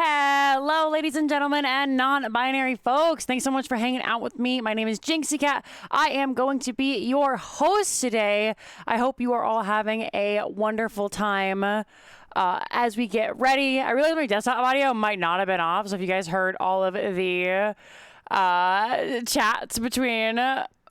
Hello, ladies and gentlemen, and non-binary folks. Thanks so much for hanging out with me. My name is Jinxie Cat. I am going to be your host today. I hope you are all having a wonderful time as we get ready. I realize my desktop audio might not have been off, so if you guys heard all of the chats between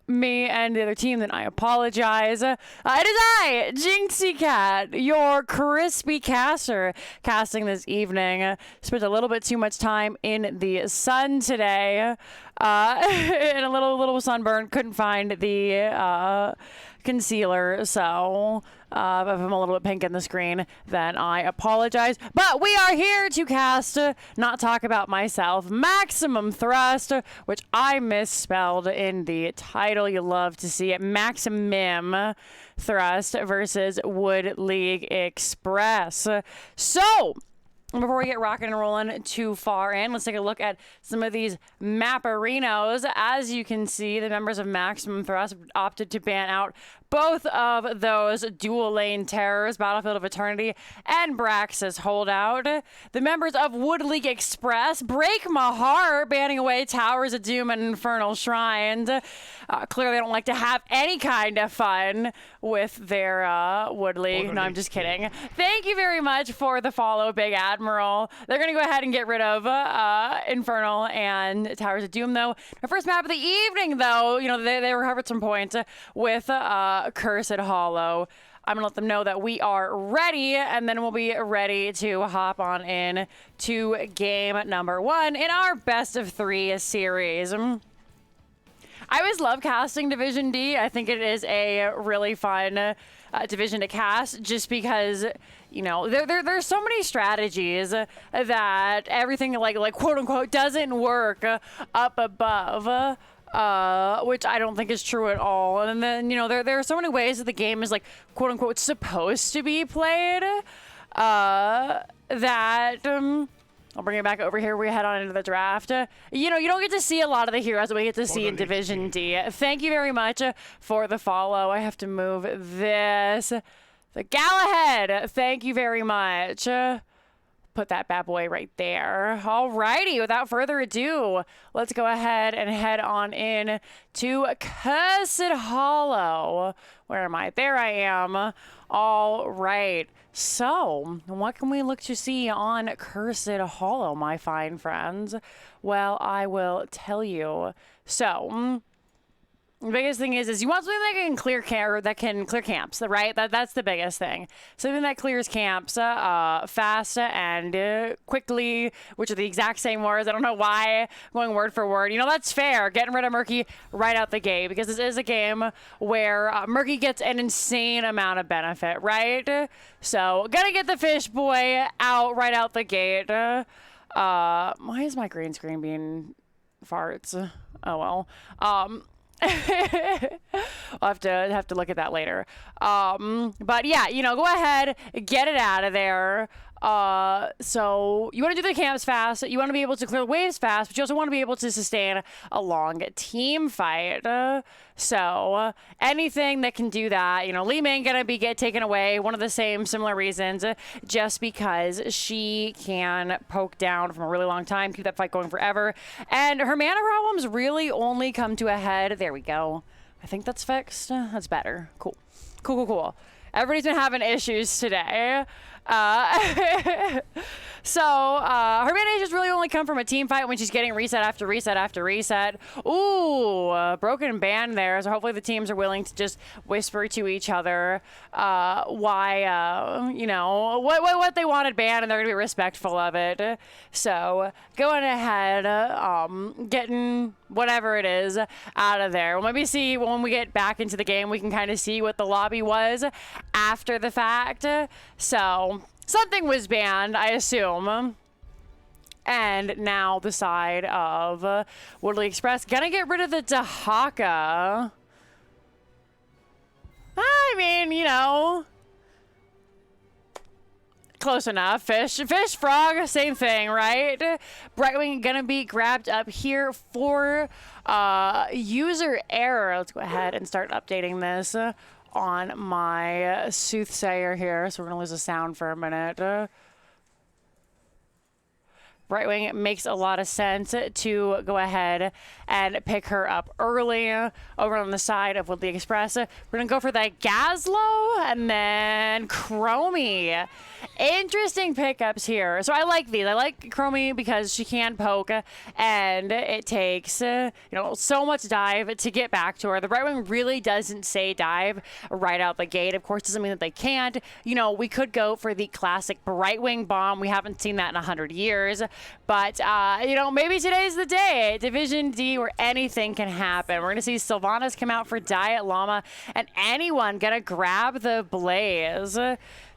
me and the other team, then I apologize. It is I, Jinxie Cat, your crispy caster, casting this evening. Spent a little bit too much time in the sun today, and a little sunburn. Couldn't find the concealer, so if I'm a little bit pink in the screen, then I apologize. But we are here to cast, not talk about myself, Maximum Thrust, which I misspelled in the title. You love to see it. Maximim Thrust versus Wood League Express. So, before we get rocking and rolling too far in, let's take a look at some of these map-arinos. As you can see, the members of Maximum Thrust opted to ban out both of those dual lane terrors, Battlefield of Eternity and Braxis Holdout. The members of Wood League Express break my heart, banning away Towers of Doom and Infernal Shrines. Clearly they don't like to have any kind of fun with their Wood League. No, I'm just kidding. Thank you very much for the follow, Big Admiral. They're going to go ahead and get rid of Infernal and Towers of Doom, though. The first map of the evening, though, you know, they recovered some points with Cursed Hollow. I'm gonna let them know that we are ready, and then we'll be ready to hop on in to game number one in our best of three series. I always love casting Division D. I think it is a really fun division to cast, just because, you know, there's so many strategies that everything like quote unquote doesn't work up above. Which I don't think is true at all. And then, you know, there are so many ways that the game is, like, quote unquote supposed to be played, that I'll bring it back over here. We head on into the draft. You know, you don't get to see a lot of the heroes that we get to see in Division D. Thank you very much for the follow. I have to move this. The Galahad, thank you very much. Put that bad boy right there. Alrighty, without further ado, let's go ahead and head on in to Cursed Hollow. Where am I? There I am. All right. So, what can we look to see on Cursed Hollow, my fine friends? Well, I will tell you. So, the biggest thing is you want something that can clear camps, right? That's the biggest thing. Something that clears camps fast and quickly, which are the exact same words. I don't know why I'm going word for word. You know, that's fair. Getting rid of Murky right out the gate, because this is a game where Murky gets an insane amount of benefit, right? So, gonna get the fish boy out right out the gate. Why is my green screen being farts? Oh well. I'll have to look at that later. But yeah, you know, go ahead, get it out of there. So you want to do the camps fast. You want to be able to clear waves fast, but you also want to be able to sustain a long team fight. So anything that can do that, you know, Li Ming gonna get taken away. One of the similar reasons, just because she can poke down from a really long time, keep that fight going forever, and her mana problems really only come to a head. There we go. I think that's fixed. That's better. Cool. Everybody's been having issues today. So her mana issues really only come from a team fight when she's getting reset after reset after reset. Ooh, broken band there. So hopefully the teams are willing to just whisper to each other why, you know, what they wanted banned, and they're gonna be respectful of it. So going ahead, getting whatever it is out of there. We'll maybe see when we get back into the game, we can kind of see what the lobby was after the fact. So something was banned, I assume. And now the side of Wood League Express gonna get rid of the Dahaka. I mean, you know, close enough. Fish, frog, same thing, right? Brightwing gonna be grabbed up here for user error. Let's go ahead and start updating this on my soothsayer here. So we're gonna lose the sound for a minute. Right wing makes a lot of sense to go ahead and pick her up early. Over on the side of Woodley Express, we're going to go for that Gazlowe and then Chromie. Interesting pickups here. So I like these. I like Chromie because she can poke, and it takes so much dive to get back to her. The right wing really doesn't say dive right out the gate. Of course, doesn't mean that they can't. We could go for the classic right wing bomb. We haven't seen that in 100 years. But, maybe today's the day. Division D where anything can happen. We're going to see Sylvanas come out for Diet Llama, and anyone going to grab the Blaze.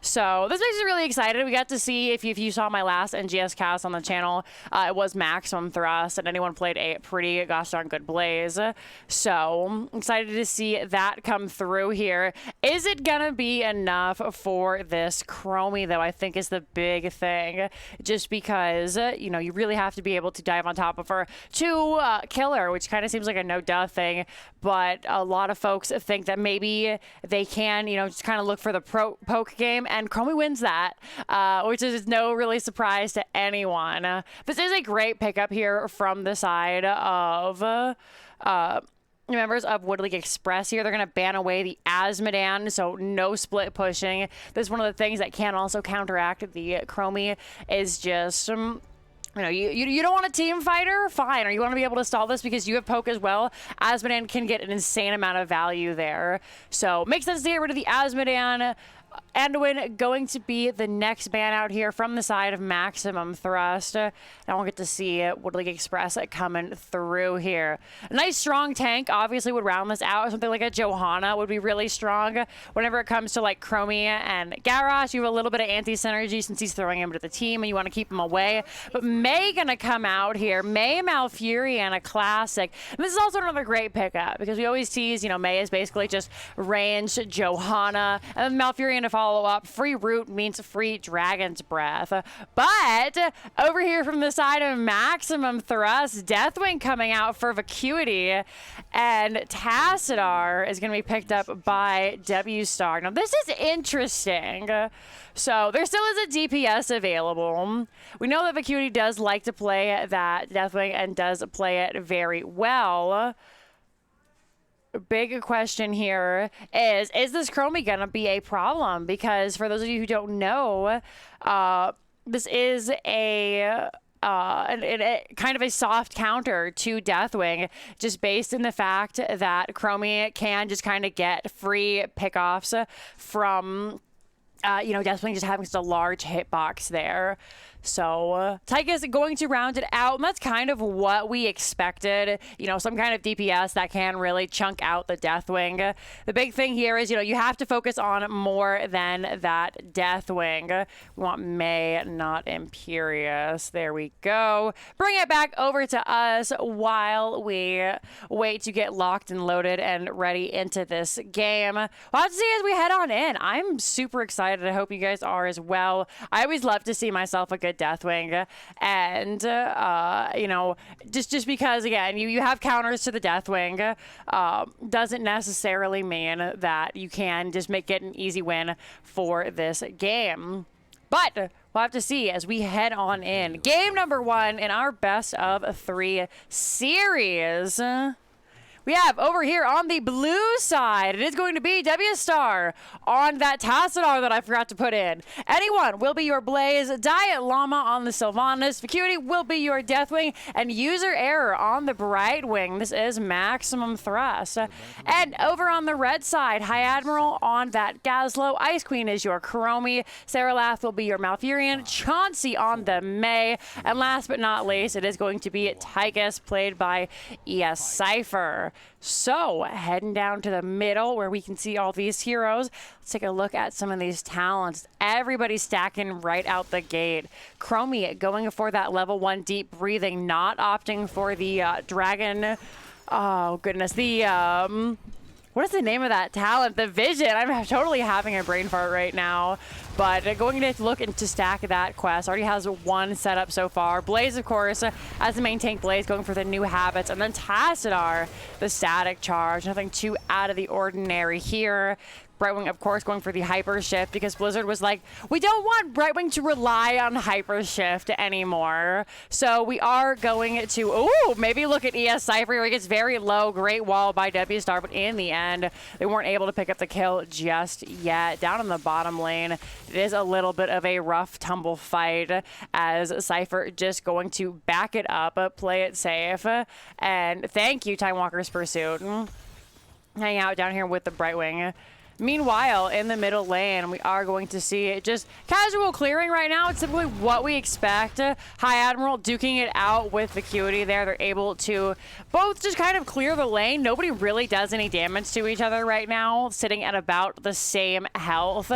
So this makes us really excited. We got to see, if you saw my last NGS cast on the channel, it was Maximum Thrust, and anyone played a pretty gosh darn good Blaze. So excited to see that come through here. Is it going to be enough for this Chromie, though? I think is the big thing. Just because, you really have to be able to dive on top of her to kill her, which kind of seems like a no-duh thing. But a lot of folks think that maybe they can, just kind of look for the poke game. And Chromie wins that, which is no really surprise to anyone. This is a great pickup here from the side of members of Woodley Express here. They're going to ban away the Asmodan, so no split pushing. This is one of the things that can also counteract the Chromie is just... you don't want a team fighter? Fine. Or you want to be able to stall this because you have poke as well? Asmodan can get an insane amount of value there. So makes sense to get rid of the Asmodan. Anduin going to be the next ban out here from the side of Maximum Thrust. And we'll get to see Woodley Express coming through here. A nice strong tank obviously would round this out. Something like a Johanna would be really strong. Whenever it comes to like Chromie and Garrosh, you have a little bit of anti-synergy since he's throwing him to the team and you want to keep him away. But May gonna come out here. May Malfurion, a classic. And this is also another great pickup because we always tease, May is basically just range Johanna, and then Malfurion to follow up. Free root means free Dragon's Breath. But over here from the side of Maximum Thrust, Deathwing coming out for Vacuity, and Tassadar is going to be picked up by W-Star. Now this is interesting. So there still is a DPS available. We know that Vacuity does like to play that Deathwing and does play it very well. Big question here is this Chromie gonna be a problem? Because for those of you who don't know, this is a kind of a soft counter to Deathwing, just based in the fact that Chromie can just kind of get free pickoffs from Deathwing just having such a large hitbox there. So Tyke is going to round it out, and that's kind of what we expected. Some kind of DPS that can really chunk out the Deathwing. The big thing here is, you have to focus on more than that Deathwing. We want May, not Imperious. There we go. Bring it back over to us while we wait to get locked and loaded and ready into this game. We'll have to see as we head on in. I'm super excited. I hope you guys are as well. I always love to see myself a good Deathwing, and just because again you have counters to the Deathwing doesn't necessarily mean that you can just get an easy win for this game. But we'll have to see as we head on in. Game number 1 in our best of 3 series. We have over here on the blue side, it is going to be W-Star on that Tassadar that I forgot to put in. Anyone will be your Blaze, Diet Llama on the Sylvanas, Vacuity will be your Deathwing, and User Error on the Brightwing. This is Maximum Thrust. And over on the red side, High Admiral on that Gazlowe, Ice Queen is your Chromie, Saralath will be your Malfurion, Chauncey on the May, and last but not least, it is going to be Tychus, played by ES Cypher. So heading down to the middle where we can see all these heroes. Let's take a look at some of these talents. Everybody's stacking right out the gate. Chromie going for that level 1 deep breathing, not opting for the dragon. Oh goodness, the what is the name of that talent? The Vision. I'm totally having a brain fart right now. but going to look to stack that quest. Already has one set up so far. Blaze, of course, as the main tank Blaze, going for the new habits, and then Tassadar, the static charge. Nothing too out of the ordinary here. Brightwing, of course, going for the hyper shift because Blizzard was like, we don't want Brightwing to rely on hyper shift anymore. So we are going to, ooh, maybe look at ES Cypher where he gets very low. Great wall by W Star, but in the end, they weren't able to pick up the kill just yet. Down in the bottom lane, it is a little bit of a rough tumble fight as Cypher just going to back it up, play it safe. And thank you, Time Walker's Pursuit. Hang out down here with the Brightwing. Meanwhile, in the middle lane, we are going to see just casual clearing right now. It's simply what we expect. High Admiral duking it out with Vacuity there. They're able to both just kind of clear the lane. Nobody really does any damage to each other right now, sitting at about the same health.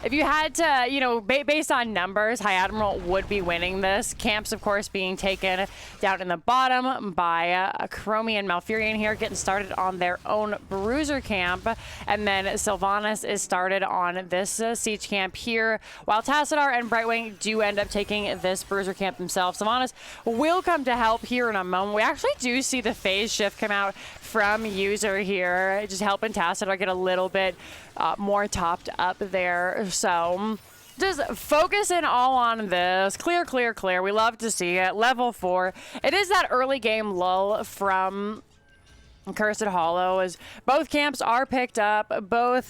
If you had to, you know, based on numbers, High Admiral would be winning this. Camps, of course, being taken down in the bottom by Chromie and Malfurion here, getting started on their own Bruiser camp. And then Sylvanas is started on this Siege camp here, while Tassadar and Brightwing do end up taking this Bruiser camp themselves. Sylvanas will come to help here in a moment. We actually do see the phase shift come out from User here, just helping Tassadar get a little bit more topped up there. So just focusing all on this. Clear, clear, clear. We love to see it. Level 4. It is that early game lull from Cursed Hollow as both camps are picked up, both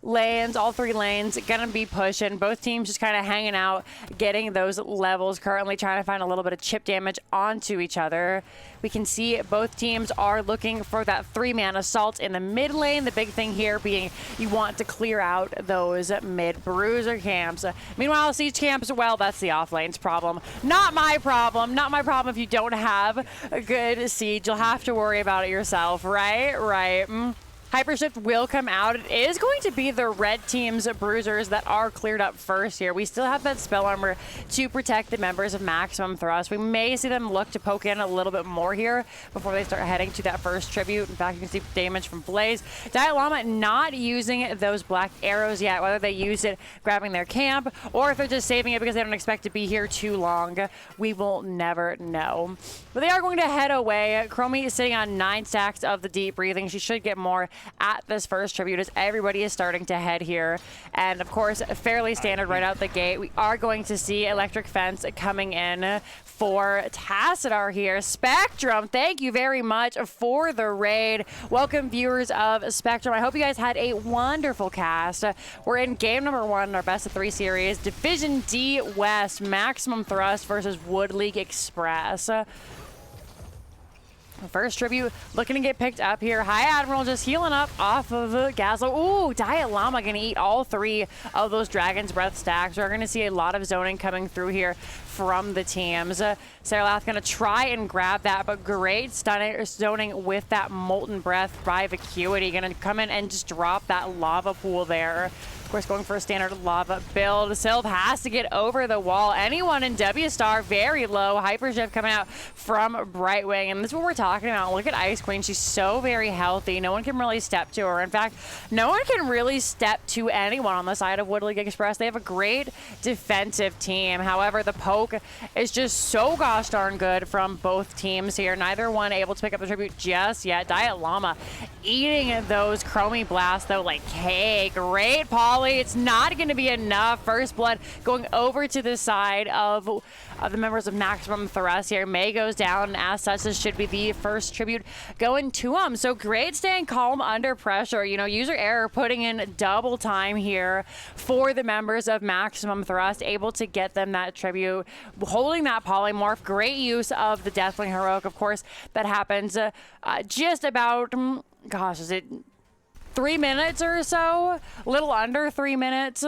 lanes, all three lanes gonna be pushing, both teams just kind of hanging out, getting those levels, currently trying to find a little bit of chip damage onto each other. We can see both teams are looking for that 3-man assault in the mid lane. The big thing here being you want to clear out those mid bruiser camps. Meanwhile, siege camps, well, that's the off lane's problem. Not my problem. Not my problem if you don't have a good siege. You'll have to worry about it yourself, right? Right. Hypershift will come out. It is going to be the red team's bruisers that are cleared up first here. We still have that spell armor to protect the members of Maximum Thrust. We may see them look to poke in a little bit more here before they start heading to that first tribute. In fact, you can see damage from Blaze. Diet Llama not using those black arrows yet, whether they use it grabbing their camp or if they're just saving it because they don't expect to be here too long. We will never know. But they are going to head away. Chromie is sitting on 9 stacks of the deep breathing. She should get more at this first tribute as everybody is starting to head here. And of course, fairly standard right out the gate. We are going to see Electric Fence coming in for Tassadar here. Spectrum, thank you very much for the raid. Welcome viewers of Spectrum. I hope you guys had a wonderful cast. We're in game number 1 in our best of 3 series. Division D West, Maximum Thrust versus Wood League Express. First tribute looking to get picked up here. High Admiral just healing up off of Gazlo. Ooh, Diet Llama going to eat all 3 of those Dragon's Breath stacks. We're going to see a lot of zoning coming through here from the teams. Saralath going to try and grab that, but great stunning zoning with that Molten Breath by Vacuity. Going to come in and just drop that lava pool there. Of course, going for a standard lava build. Sylv has to get over the wall. Anyone in W Star, very low. Hypershift coming out from Brightwing. And this is what we're talking about. Look at Ice Queen. She's so very healthy. No one can really step to her. In fact, no one can really step to anyone on the side of Wood League Express. They have a great defensive team. However, the poke is just so gosh darn good from both teams here. Neither one able to pick up the tribute just yet. Diet Llama eating those Chromie blasts, though, like cake. Great Paul. It's not going to be enough. First blood going over to the side of the members of Maximum Thrust here. May goes down, and as such, this should be the first tribute going to him. So great staying calm under pressure. You know, user error putting in double time here for the members of Maximum Thrust, able to get them that tribute, holding that polymorph. Great use of the Deathwing Heroic, of course, that happens just about, gosh, is it 3 minutes or so, a little under 3 minutes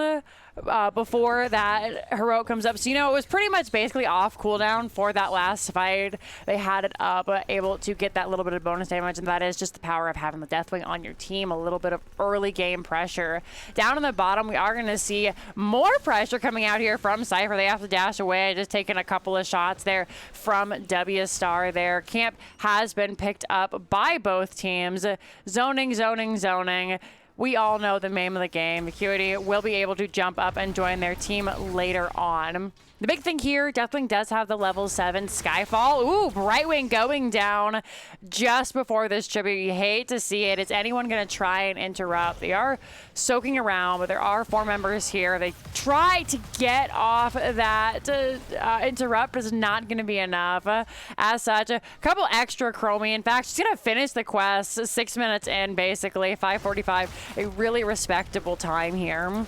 before that heroic comes up. So, you know, it was pretty much basically off cooldown for that last fight. They had it up, able to get that little bit of bonus damage, and that is just the power of having the Deathwing on your team. A little bit of early game pressure. Down on the bottom, we are going to see more pressure coming out here from Cypher. They have to dash away, just taking a couple of shots there from W Star there. Camp has been picked up by both teams. Zoning, zoning, zoning. we all know the name of the game. Acuity will be able to jump up and join their team later on. The big thing here, Deathwing does have the level 7 Skyfall. Ooh, Brightwing going down just before this tribute. You hate to see it. Is anyone going to try and interrupt? They are soaking around, but there are 4 members here. They try to get off that interrupt, is not going to be enough. As such, a couple extra Chromie. In fact, she's going to finish the quest 6 minutes in, basically. 5:45, a really respectable time here.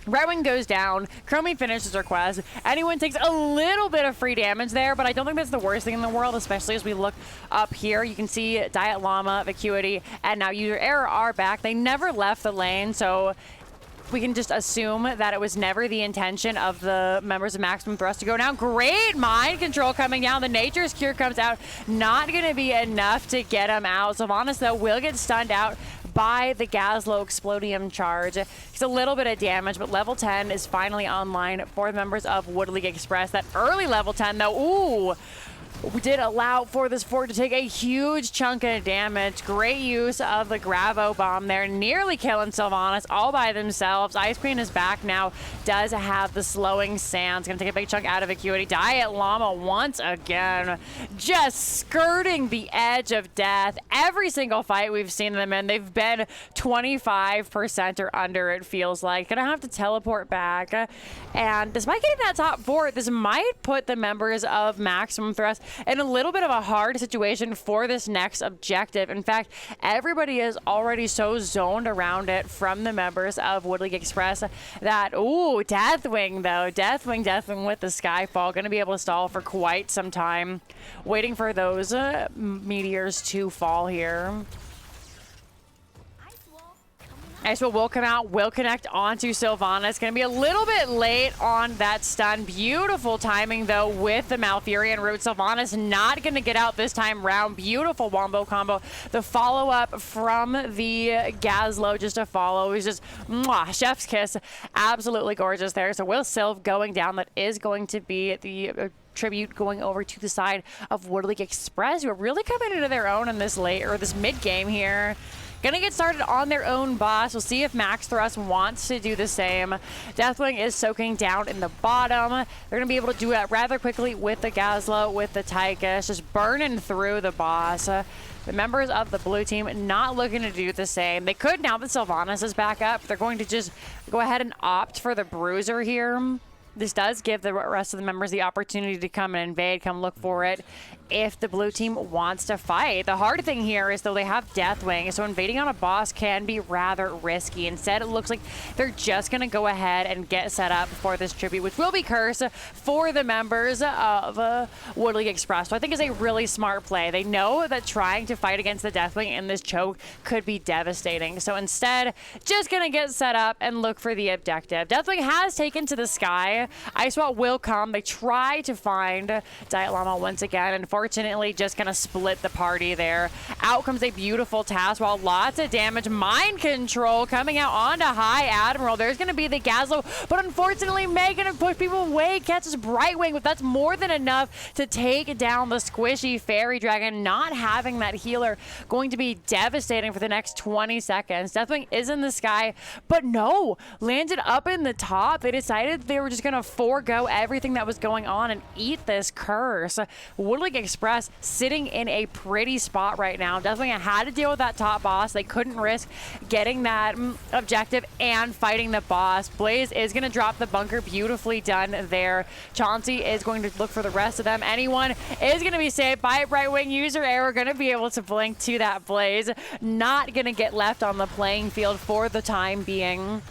Brightwing goes down. Chromie finishes her quest. Anyone takes a little bit of free damage there, but I don't think that's the worst thing in the world, especially as we look up here. You can see Diet Llama, Vacuity, and now User Error are back. They never left the lane, so we can just assume that it was never the intention of the members of Maximum Thrust to go down. Great mind control coming down. The Nature's Cure comes out. Not going to be enough to get him out. Sylvanas, though, will get stunned out by the Gazlo Explodium charge. It's a little bit of damage, but level 10 is finally online for the members of Wood League Express. That early level 10, though, ooh, we did allow for this fort to take a huge chunk of damage. Great use of the Gravo Bomb there, nearly killing Sylvanas all by themselves. Ice Queen is back now, does have the slowing sands. Gonna take a big chunk out of Acuity. Diet Llama once again, just skirting the edge of death. Every single fight we've seen them in, they've been 25% or under, it feels like. Gonna have to teleport back. And despite getting that top fort, this might put the members of Maximum Thrust in a little bit of a hard situation for this next objective. In fact, everybody is already so zoned around it from the members of Wood League Express that, ooh, Deathwing though. Deathwing with the Skyfall. Going to be able to stall for quite some time. Waiting for those meteors to fall here. Icewell will come out, will connect onto Sylvanas. It's going to be a little bit late on that stun. Beautiful timing, though, with the Malfurion root. Sylvanas not going to get out this time round. Beautiful wombo combo. The follow-up from the Gazlo, just a follow. He's just, mwah, chef's kiss. Absolutely gorgeous there. So Will Sylv going down. That is going to be the tribute going over to the side of Wood League Express, who are really coming into their own in this late, or this mid-game here. Gonna get started on their own boss. We'll see if Max Thrust wants to do the same. Deathwing is soaking down in the bottom. They're gonna be able to do it rather quickly with the Gazlo, with the Tychus, just burning through the boss. The members of the blue team not looking to do the same. They could now that Sylvanas is back up. They're going to just go ahead and opt for the Bruiser here. This does give the rest of the members the opportunity to come and invade, come look for it if the blue team wants to fight. The hard thing here is, though, they have Deathwing, so invading on a boss can be rather risky. Instead, it looks like they're just going to go ahead and get set up for this tribute, which will be Curse for the members of Wood League Express. So I think is a really smart play. They know that trying to fight against the Deathwing in this choke could be devastating. So instead, just going to get set up and look for the objective. Deathwing has taken to the sky. Icewall will come. They try to find Diet Llama once again, and unfortunately just gonna split the party there. Out comes a beautiful task while lots of damage. Mind control coming out onto High Admiral. There's gonna be the Gazlo, but unfortunately May gonna push people away, catches Brightwing, but that's more than enough to take down the squishy Fairy Dragon. Not having that healer going to be devastating for the next 20 seconds. Deathwing is in the sky, but no, landed up in the top. They decided they were just gonna forego everything that was going on and eat this curse. Wood League Express sitting in a pretty spot right now. Definitely had to deal with that top boss. They couldn't risk getting that objective and fighting the boss. Blaze is going to drop the bunker. Beautifully done there. Chauncey is going to look for the rest of them. Anyone is going to be saved by a Brightwing. User Error going to be able to blink to that Blaze. Not going to get left on the playing field for the time being.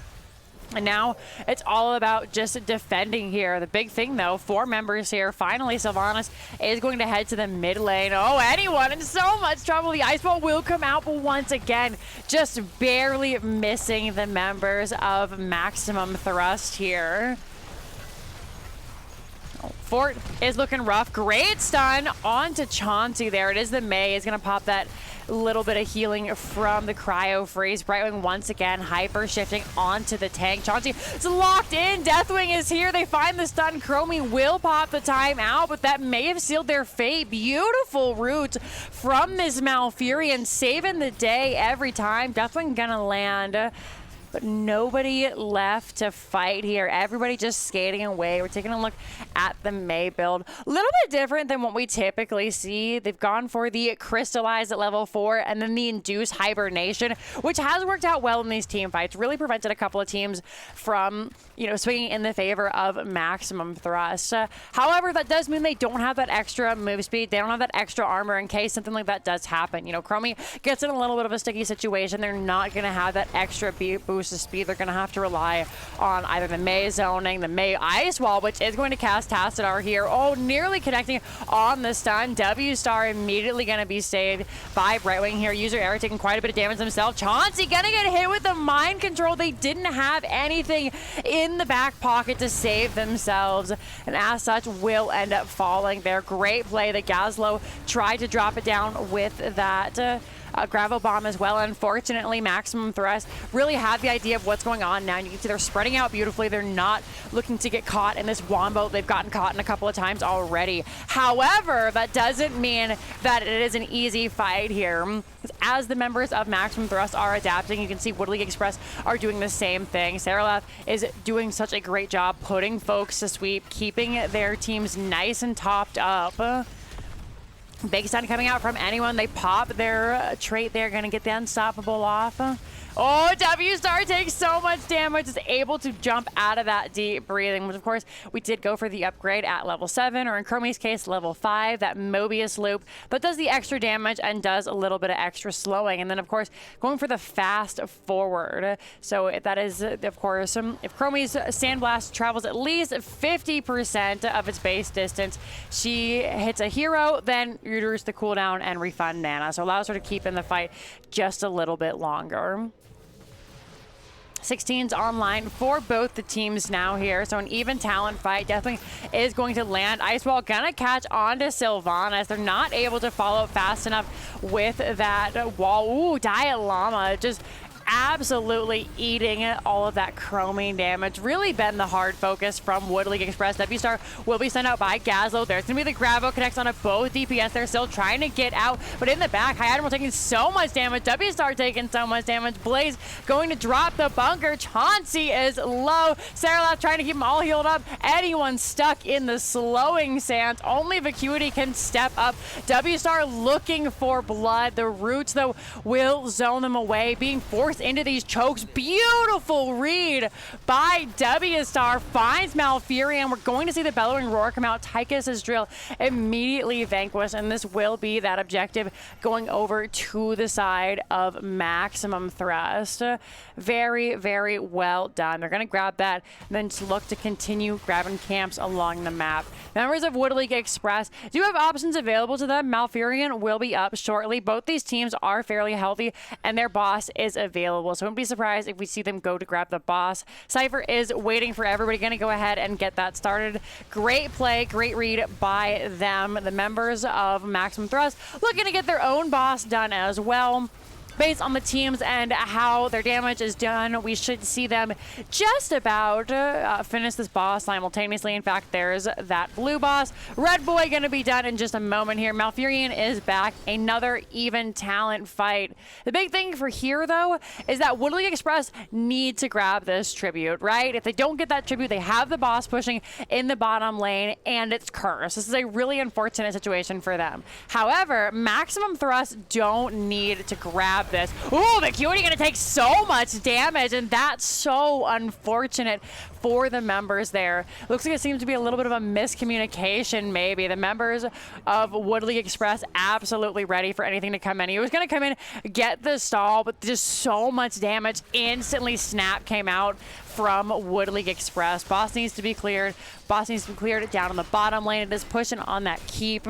And now it's all about just defending here. The big thing, though, 4 members here. Finally, Sylvanas is going to head to the mid lane. Oh, anyone in so much trouble. The Ice Ball will come out, but once again, just barely missing the members of Maximum Thrust here. Fort is looking rough. Great stun onto Chauncey there. It is the Mei is going to pop that little bit of healing from the cryo freeze. Brightwing once again hyper shifting onto the tank. Chauncey is locked in. Deathwing is here. They find the stun. Chromie will pop the timeout, but that may have sealed their fate. Beautiful route from this Malfurion, saving the day every time. Deathwing gonna land, but nobody left to fight here. Everybody just skating away. We're taking a look at the Mei build. A little bit different than what we typically see. They've gone for the Crystallize at level 4 and then the Induce Hibernation, which has worked out well in these team fights. Really prevented a couple of teams from, you know, swinging in the favor of Maximum Thrust. However, that does mean they don't have that extra move speed. They don't have that extra armor in case something like that does happen. You know, Chromie gets in a little bit of a sticky situation. They're not going to have that extra boost of speed. They're going to have to rely on either the Mei zoning, the Mei Ice Wall, which is going to cast Tassadar here. Oh, nearly connecting on the stun. W-Star immediately going to be saved by Brightwing here. User error taking quite a bit of damage himself. Chauncey going to get hit with the mind control. They didn't have anything in the back pocket to save themselves, and as such will end up falling there. Great play. The Gazlo tried to drop it down with that gravel bomb as well. Unfortunately, Maximum Thrust really have the idea of what's going on now. And you can see they're spreading out beautifully. They're not looking to get caught in this wombo. They've gotten caught in a couple of times already. However, that doesn't mean that it is an easy fight here. As the members of Maximum Thrust are adapting, you can see Wood League Express are doing the same thing. Saralaf is doing such a great job putting folks to sweep, keeping their teams nice and topped up. Big stun coming out from anyone. They pop their trait. They're going to get the Unstoppable off. Oh, W-Star takes so much damage. Is able to jump out of that deep breathing, which of course we did go for the upgrade at level 7, or in Chromie's case, level 5, that Mobius loop, but does the extra damage and does a little bit of extra slowing. And then of course, going for the fast forward. So that is, of course, if Chromie's Sandblast travels at least 50% of its base distance, she hits a hero, then you reduce the cooldown and refund mana. So allows her to keep in the fight just a little bit longer. 16's online for both the teams now here. So an even talent fight definitely is going to land. Icewall gonna catch on to Sylvanas. They're not able to follow fast enough with that wall. Ooh, Diet Llama just absolutely eating all of that chroming damage. Really been the hard focus from Wood League Express. W-Star will be sent out by Gazlo. There's going to be the Gravo connects on both DPS. They're still trying to get out, but in the back, High Admiral taking so much damage. W-Star taking so much damage. Blaze going to drop the bunker. Chauncey is low. Saralaf trying to keep them all healed up. Anyone stuck in the slowing sands. Only Vacuity can step up. W-Star looking for blood. The Roots, though, will zone them away, being forced into these chokes. Beautiful read by W-Star. Finds Malfurion. We're going to see the Bellowing Roar come out. Tychus's drill immediately vanquished, and this will be that objective going over to the side of Maximum Thrust. Very, very well done. They're going to grab that and then just look to continue grabbing camps along the map. Members of Wood League Express do have options available to them. Malfurion will be up shortly. Both these teams are fairly healthy, and their boss is available. So I wouldn't be surprised if we see them go to grab the boss. Cypher is waiting for everybody. Going to go ahead and get that started. Great play, great read by them. The members of Maximum Thrust looking to get their own boss done as well. Based on the teams and how their damage is done, we should see them just about finish this boss simultaneously. In fact, there's that blue boss. Red Boy going to be done in just a moment here. Malfurion is back. Another even talent fight. The big thing for here, though, is that Wood League Express need to grab this tribute, right? If they don't get that tribute, they have the boss pushing in the bottom lane, and it's cursed. This is a really unfortunate situation for them. However, Maximum Thrust don't need to grab this. Ooh, Vacuity gonna take so much damage, and that's so unfortunate for the members there. Looks like it seems to be a little bit of a miscommunication, maybe. The members of Wood League Express absolutely ready for anything to come in. He was gonna come in, get the stall, but just so much damage. Instantly Snap came out from Wood League Express. Boss needs to be cleared. Boss needs to be cleared down on the bottom lane. It is pushing on that keep.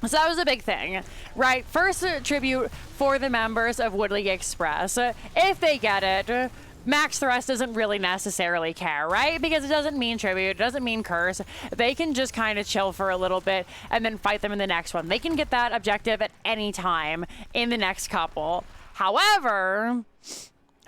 So that was a big thing, right? First tribute for the members of Wood League Express. If they get it, Max Thrust doesn't really necessarily care, right? Because it doesn't mean tribute, it doesn't mean curse. They can just kind of chill for a little bit and then fight them in the next one. They can get that objective at any time in the next couple. However,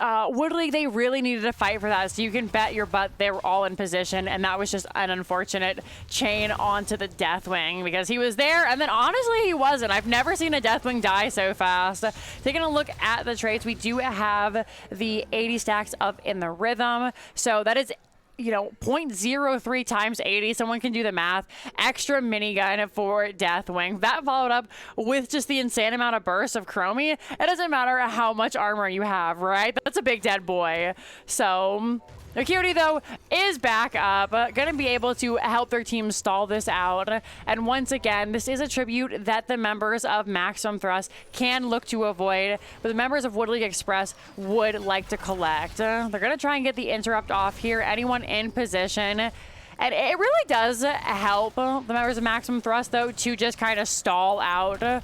Wood League, they really needed to fight for that, so you can bet your butt they were all in position, and that was just an unfortunate chain onto the Deathwing because he was there, and then honestly, he wasn't. I've never seen a Deathwing die so fast. Taking a look at the traits, we do have the 80 stacks up in the rhythm, so that is 0.03 times 80. Someone can do the math. Extra minigun for Deathwing. That followed up with just the insane amount of bursts of Chromie. It doesn't matter how much armor you have, right? That's a big dead boy. So Acuity, though, is back up, going to be able to help their team stall this out. And once again, this is a tribute that the members of Maximum Thrust can look to avoid, but the members of Wood League Express would like to collect. They're going to try and get the interrupt off here. Anyone in position. And it really does help the members of Maximum Thrust, though, to just kind of stall out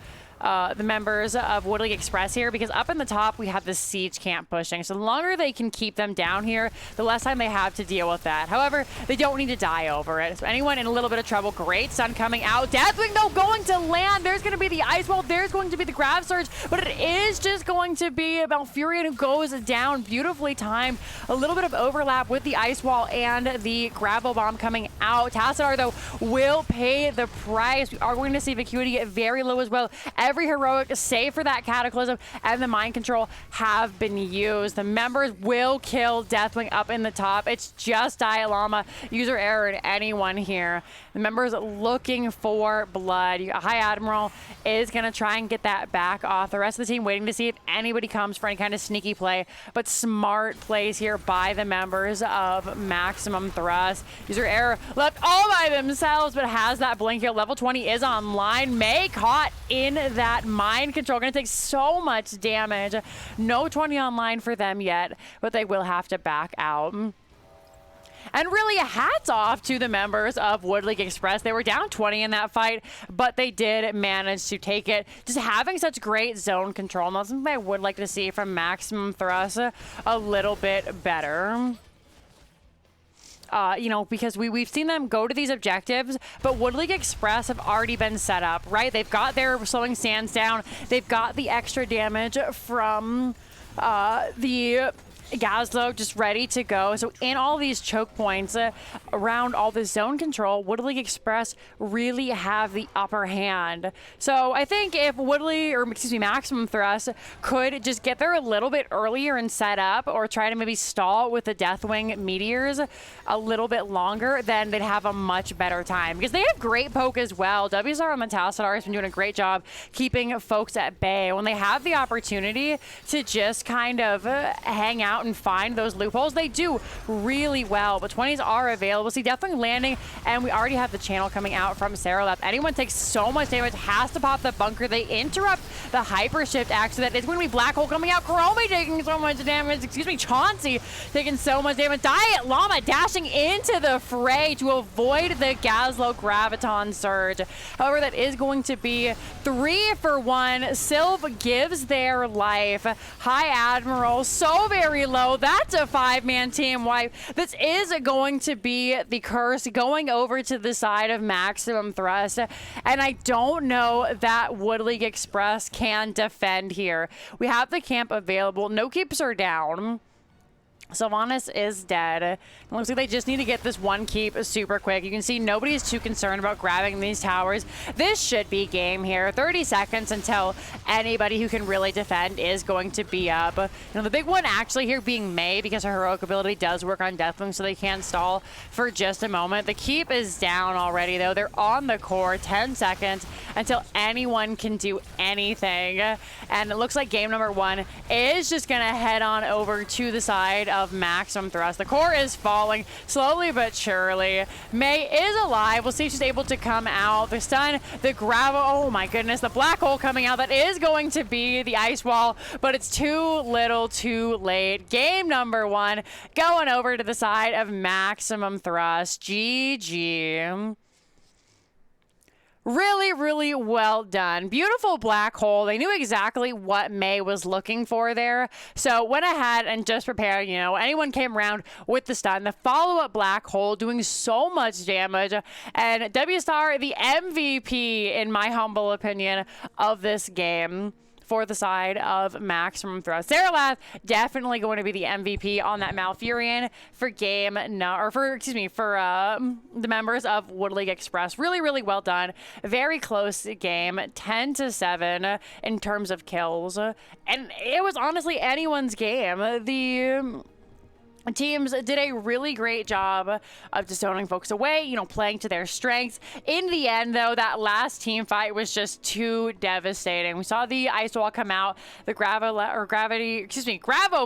the members of Wood League Express here, because up in the top we have the siege camp pushing, so the longer they can keep them down here, the less time they have to deal with that. However, they don't need to die over it, so anyone in a little bit of trouble, great stun coming out. Deathwing, though, going to land. There's going to be the ice wall, there's going to be the grab surge, but it is just going to be Malfurion who goes down. Beautifully timed. A little bit of overlap with the ice wall and the gravel bomb coming out. Tassadar, though, will pay the price. We are going to see Vacuity get very low as well. Every heroic, save for that Cataclysm and the mind control, have been used. The members will kill Deathwing up in the top. It's just Dialama, user error, and anyone here. The members looking for blood. High Admiral is going to try and get that back off. The rest of the team waiting to see if anybody comes for any kind of sneaky play, but smart plays here by the members of Maximum Thrust. User error left all by themselves, but has that blink here. Level 20 is online. May caught in that mind control. Going to take so much damage. No 20 online for them yet, but they will have to back out. And really, hats off to the members of Wood League Express. They were down 20 in that fight, but they did manage to take it. Just having such great zone control. And that's something I would like to see from Maximum Thrust a little bit better. Because we've seen them go to these objectives, but Wood League Express have already been set up, right? They've got their slowing sands down. They've got the extra damage from the Gazlo just ready to go. So in all these choke points around all the zone control, Wood League Express really have the upper hand. So I think if Maximum Thrust could just get there a little bit earlier and set up, or try to maybe stall with the Deathwing Meteors a little bit longer, then they'd have a much better time, because they have great poke as well. WSR on the Tassadar has been doing a great job keeping folks at bay. When they have the opportunity to just kind of hang out and find those loopholes, they do really well. But 20s are available. See Deathwing landing, and we already have the channel coming out from Sarah left. Anyone takes so much damage, has to pop the bunker. They interrupt the hyper shift action. That is going to be Black Hole coming out. Chromie taking so much damage. Excuse me, Chauncey taking so much damage. Diet Llama dashing into the fray to avoid the Gazlo Graviton surge. However, that is going to be 3 for 1. Sylv gives their life. High Admiral so very low. That's a 5-man team wipe. This is going to be the curse going over to the side of Maximum Thrust, and I don't know that Wood League Express can defend here. We have the camp available. No keeps are down. Sylvanas is dead. It looks like they just need to get this one keep super quick. You can see nobody's too concerned about grabbing these towers. This should be game here. 30 seconds until anybody who can really defend is going to be up. The big one actually here being May, because her heroic ability does work on Deathwing, so they can stall for just a moment. The keep is down already, though. They're on the core. 10 seconds until anyone can do anything. And it looks like game number 1 is just going to head on over to the side of Maximum Thrust. The core is falling slowly but surely. May is alive. We'll see if she's able to come out. The stun, the gravel, oh my goodness, the black hole coming out. That is going to be the ice wall, but it's too little too late. Game number 1 going over to the side of Maximum Thrust. GG. Really, really well done. Beautiful black hole. They knew exactly what May was looking for there. So went ahead and just prepared, you know, anyone came around with the stun. The follow-up black hole doing so much damage. And W Star, the MVP, in my humble opinion, of this game. For the side of Maximum Thrust. Saralath definitely going to be the MVP on that Malfurion for the members of Wood League Express. Really, really well done. Very close game, 10-7 in terms of kills. And it was honestly anyone's game. The teams did a really great job of just zoning folks away, you know, playing to their strengths. In the end, though, that last team fight was just too devastating. We saw the ice wall come out, the Gravo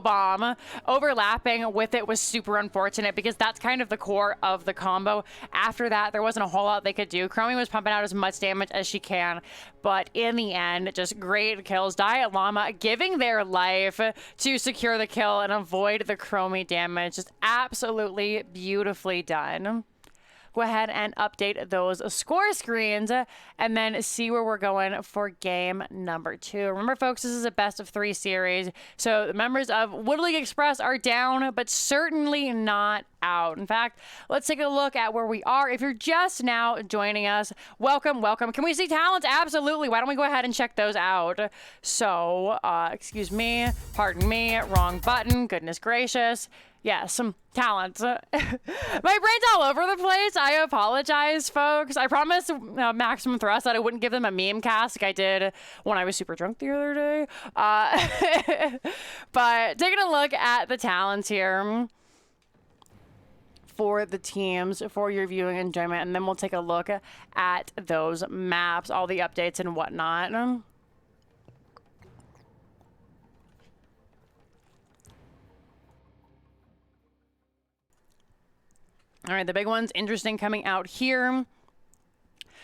bomb overlapping with it was super unfortunate because that's kind of the core of the combo. After that, there wasn't a whole lot they could do. Chromie was pumping out as much damage as she can, but in the end, just great kills. Diet Llama giving their life to secure the kill and avoid the Chromie damage. Just absolutely beautifully done. Go ahead and update those score screens and then see where we're going for game number 2. Remember, folks, this is a best of 3 series. So the members of Wood League Express are down, but certainly not out. In fact, let's take a look at where we are. If you're just now joining us, welcome, welcome. Can we see talents? Absolutely. Why don't we go ahead and check those out? So, excuse me, pardon me, wrong button. Goodness gracious. Yeah, some talents. My brain's all over the place. I apologize, folks. I promised Maximum Thrust that I wouldn't give them a meme cast like I did when I was super drunk the other day. But taking a look at the talents here for the teams for your viewing enjoyment, and then we'll take a look at those maps, all the updates and whatnot. All right, the big one's interesting coming out here.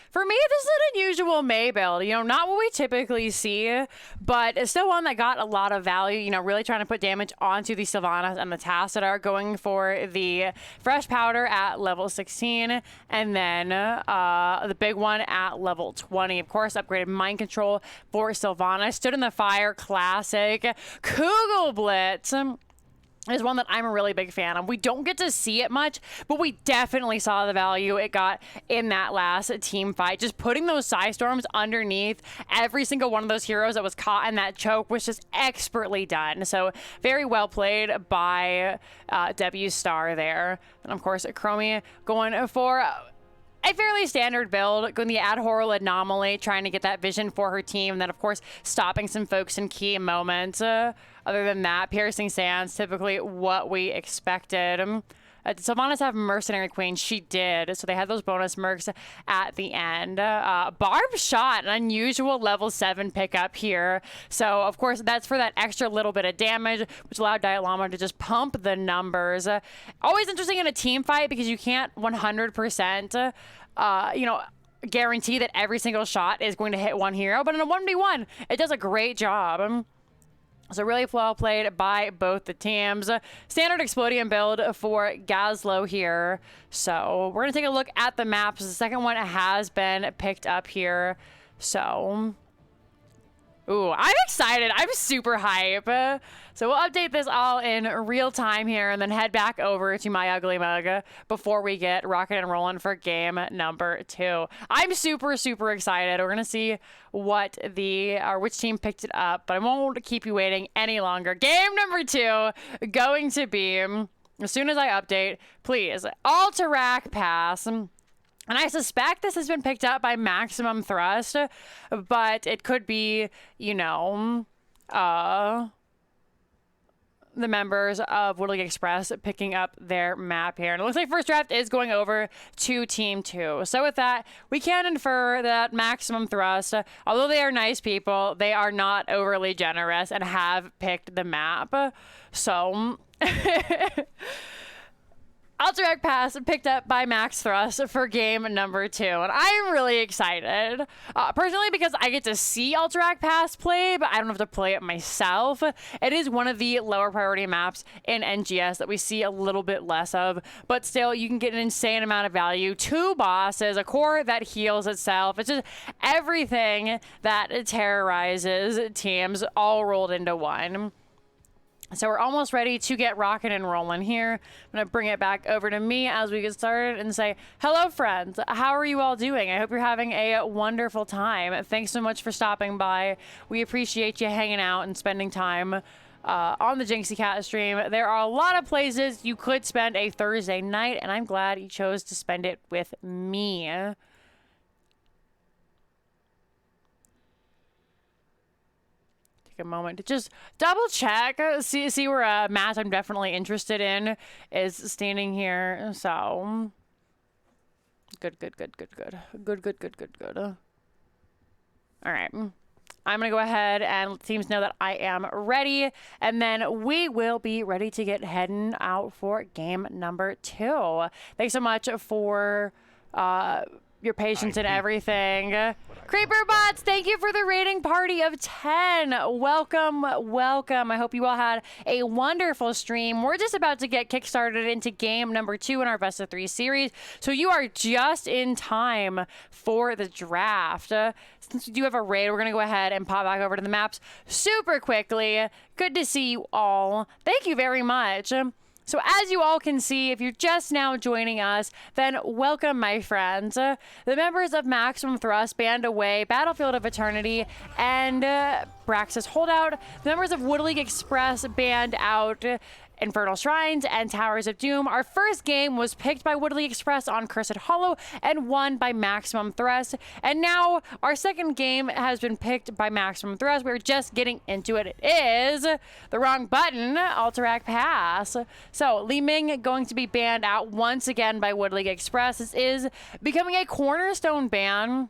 For me, this is an unusual May build. You know, not what we typically see, but it's still one that got a lot of value. You know, really trying to put damage onto the Sylvanas and the Tassadar, going for the fresh powder at level 16, and then the big one at level 20. Of course, upgraded mind control for Sylvanas. Stood in the Fire classic. Kugel Blitz is one that I'm a really big fan of. We don't get to see it much, but we definitely saw the value it got in that last team fight. Just putting those Psystorms underneath every single one of those heroes that was caught in that choke was just expertly done. So very well played by W Star there. And of course, Chromie going for a fairly standard build, going the Adhoral Anomaly, trying to get that vision for her team, and then of course stopping some folks in key moments. Other than that, Piercing Sands, typically what we expected. Did Sylvanas have Mercenary Queen? She did. So they had those bonus mercs at the end. Barb Shot, an unusual level 7 pickup here. So, of course, that's for that extra little bit of damage, which allowed Diet Llama to just pump the numbers. Always interesting in a team fight because you can't 100%, you know, guarantee that every single shot is going to hit one hero. But in a 1v1, it does a great job. So really well played by both the teams. Standard Explodium build for Gazlo here. So we're going to take a look at the maps. The second one has been picked up here. So, ooh, I'm excited. I'm super hype. So we'll update this all in real time here and then head back over to my ugly mug before we get rocking and rolling for game number 2. I'm super, super excited. We're going to see what which team picked it up, but I won't keep you waiting any longer. Game number 2 going to be, as soon as I update, please, Alterac pass. And I suspect this has been picked up by Maximum Thrust, but it could be, you know, the members of Wood League Express picking up their map here. And it looks like first draft is going over to Team 2. So with that, we can infer that Maximum Thrust, although they are nice people, they are not overly generous and have picked the map. So Alterac Pass picked up by Max Thrust for game number 2, and I'm really excited. Personally, because I get to see Alterac Pass play, but I don't have to play it myself. It is one of the lower priority maps in NGS that we see a little bit less of, but still, you can get an insane amount of value. 2 bosses, a core that heals itself. It's just everything that terrorizes teams all rolled into one. So we're almost ready to get rocking and rolling here. I'm going to bring it back over to me as we get started and say, hello, friends. How are you all doing? I hope you're having a wonderful time. Thanks so much for stopping by. We appreciate you hanging out and spending time on the Jinxie Cat stream. There are a lot of places you could spend a Thursday night, and I'm glad you chose to spend it with me. A moment to just double check, see where a match I'm definitely interested in is standing here. So good. All right, I'm gonna go ahead and let teams know that I am ready, and then we will be ready to get heading out for game number 2. Thanks so much for your patience and everything. Creeper Bots, thank you for the rating party of 10. Welcome. I hope you all had a wonderful stream. We're just about to get kickstarted into game number 2 in our best of 3 series, so you are just in time for the draft. Since we do have a raid, we're gonna go ahead and pop back over to the maps super quickly. Good to see you all. Thank you very much. So as you all can see, if you're just now joining us, then welcome, my friends. The members of Maximum Thrust band away, Battlefield of Eternity, and Braxis Holdout. The members of Wood League Express band out Infernal Shrines and Towers of Doom. Our first game was picked by Wood League Express on Cursed Hollow and won by Maximum Thrust. And now our second game has been picked by Maximum Thrust. We're just getting into it. It is the wrong button, Alterac Pass. So Li Ming going to be banned out once again by Wood League Express. This is becoming a cornerstone ban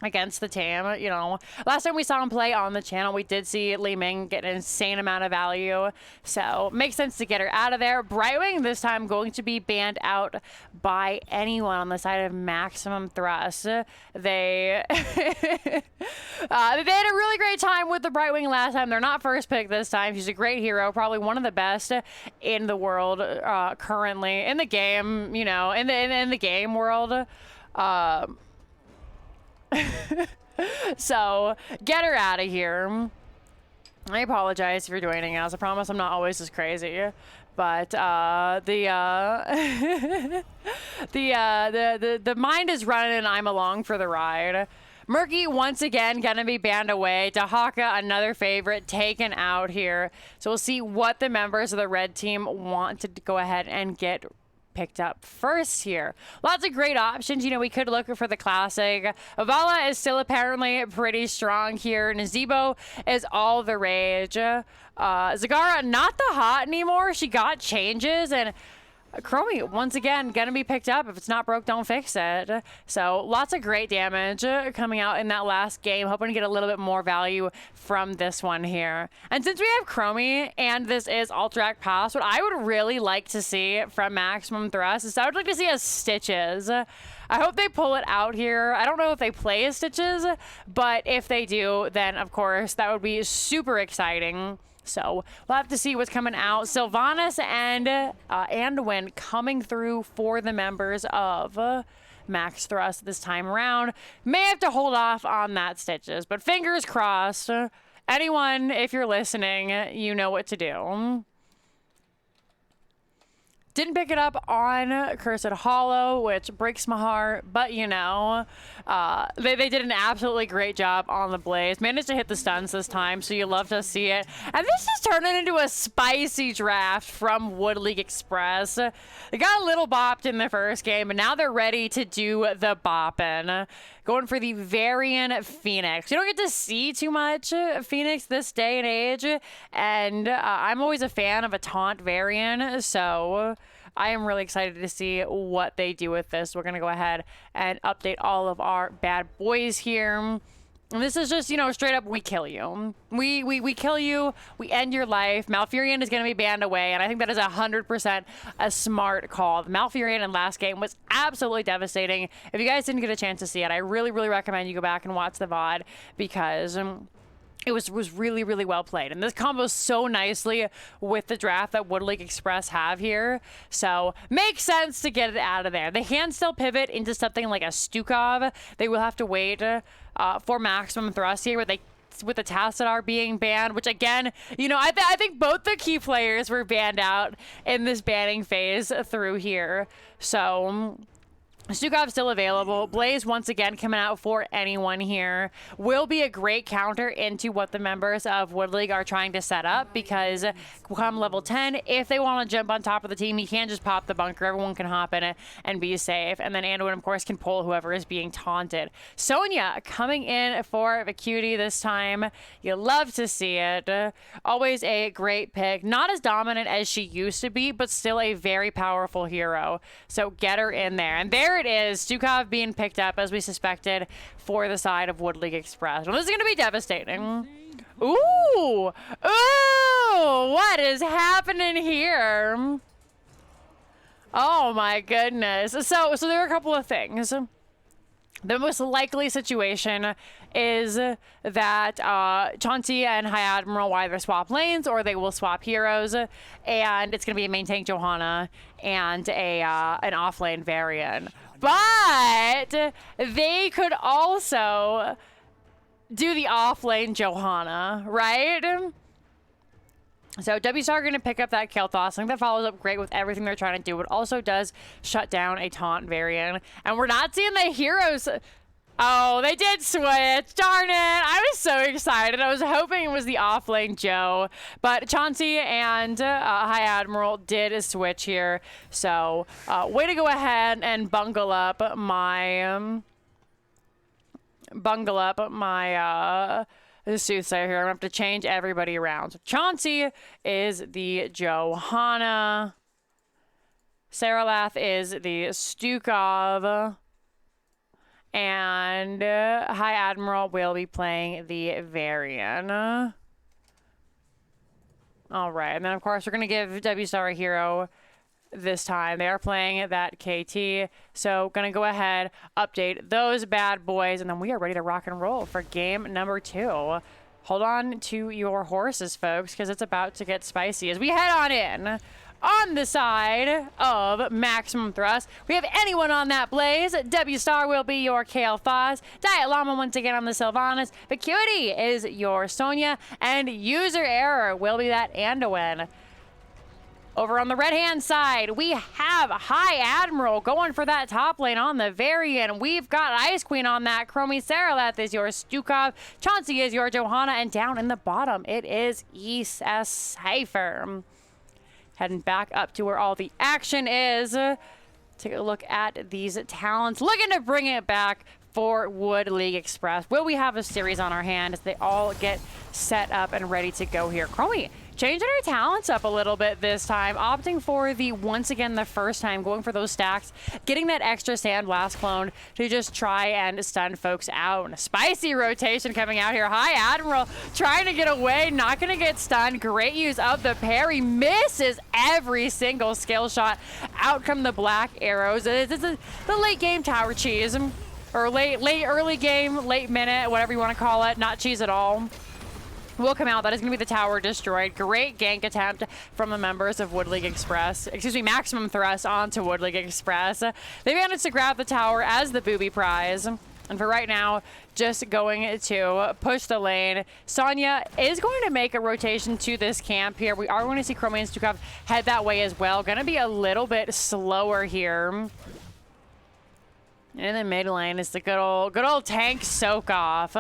against the team. You know, last time we saw him play on the channel, we did see Li Ming get an insane amount of value, so makes sense to get her out of there. Brightwing this time going to be banned out by anyone on the side of Maximum Thrust. They they had a really great time with the Brightwing last time. They're not first pick this time. She's a great hero, probably one of the best in the world currently in the game. You know, in the game world. So get her out of here. I apologize for joining us. I promise I'm not always as crazy, but the mind is running and I'm along for the ride. Murky once again gonna be banned away. Dahaka, another favorite, taken out here. So we'll see what the members of the red team want to go ahead and get picked up first here. Lots of great options. You know, we could look for the classic. Avala is still apparently pretty strong here. Nazebo is all the rage. Zagara, not the hot anymore. She got changes, and Chromie, once again, gonna be picked up. If it's not broke, don't fix it. So lots of great damage coming out in that last game. Hoping to get a little bit more value from this one here. And since we have Chromie and this is Alterac Pass, what I would really like to see from Maximum Thrust is I would like to see a Stitches. I hope they pull it out here. I don't know if they play as Stitches, but if they do, then of course that would be super exciting. So we'll have to see what's coming out. Sylvanas and Anduin coming through for the members of Max Thrust this time around. May have to hold off on that Stitches, but fingers crossed. Anyone, if you're listening, you know what to do. Didn't pick it up on Cursed Hollow, which breaks my heart, but you know, they did an absolutely great job on the Blaze. Managed to hit the stuns this time, so you love to see it. And this is turning into a spicy draft from Wood League Express. They got a little bopped in the first game, and now they're ready to do the bopping. Going for the Varian Phoenix. You don't get to see too much Phoenix this day and age, and I'm always a fan of a taunt Varian, so I am really excited to see what they do with this. We're going to go ahead and update all of our bad boys here. And this is just, you know, straight up, we kill you. We kill you. We end your life. Malfurion is going to be banned away. And I think that is 100% a smart call. Malfurion in last game was absolutely devastating. If you guys didn't get a chance to see it, I really, really recommend you go back and watch the VOD because it was really, really well played. And this combos so nicely with the draft that Wood League Express have here. So makes sense to get it out of there. They can still pivot into something like a Stukov. They will have to wait for maximum thrust here with the Tassadar being banned, which again, you know, I think both the key players were banned out in this banning phase through here. So Stukov still available. Blaze once again coming out for anyone here. Will be a great counter into what the members of Wood League are trying to set up because come level 10, if they want to jump on top of the team, he can just pop the bunker. Everyone can hop in it and be safe. And then Anduin, of course, can pull whoever is being taunted. Sonya coming in for Vacuity this time. You love to see it. Always a great pick. Not as dominant as she used to be, but still a very powerful hero. So get her in there. And there it is, Stukov being picked up as we suspected for the side of Wood League Express. Well, this is going to be devastating. Ooh! Ooh! What is happening here? Oh my goodness. So there are a couple of things. The most likely situation is that Chauncey and High Admiral will either swap lanes or they will swap heroes, and it's going to be a main tank Johanna and an off-lane Varian. But they could also do the off-lane Johanna, right? So W-Star going to pick up that kill toss. I think that follows up great with everything they're trying to do. It also does shut down a taunt Varian. And we're not seeing the heroes. Oh, they did switch. Darn it. I was so excited. I was hoping it was the off-lane Joe. But Chauncey and High Admiral did switch here. So way to go ahead and bungle up my the soothsayer here. I'm going to have to change everybody around. So Chauncey is the Johanna. Saralath is the Stukov. And High Admiral will be playing the Varian. All right. And then, of course, we're going to give W-Star a hero this time. They are playing that KT. So going to go ahead, update those bad boys, and then we are ready to rock and roll for game number 2. Hold on to your horses, folks, because it's about to get spicy as we head on in. On the side of Maximum Thrust, we have anyone on that Blaze. W-Star will be your Kale Foss. Diet Llama once again on the Sylvanas. Vacuity is your Sonya. And User Error will be that Anduin. Over on the red-hand side, we have High Admiral going for that top lane on the Varian. We've got Ice Queen on that. Chromie Saralath is your Stukov. Chauncey is your Johanna. And down in the bottom, it is ES Cypher. Heading back up to where all the action is. Take a look at these talents. Looking to bring it back for Wood League Express. Will we have a series on our hand as they all get set up and ready to go here? Chromie changing her talents up a little bit this time, opting for the once again the first time, going for those stacks, getting that extra Sandblast clone to just try and stun folks out. Spicy rotation coming out here. High Admiral trying to get away, not going to get stunned. Great use of the parry, misses every single skill shot. Out come the black arrows. This is the late game tower cheese, or early game, late minute, whatever you want to call it, not cheese at all. Will come out. That is going to be the tower destroyed. Great gank attempt from the members of Wood League Express. Excuse me, Maximum Thrust onto Wood League Express. They managed to grab the tower as the booby prize. And for right now, just going to push the lane. Sonya is going to make a rotation to this camp here. We are going to see Chromie and Stukov head that way as well. Going to be a little bit slower here. And in the mid lane is the good old tank soak off.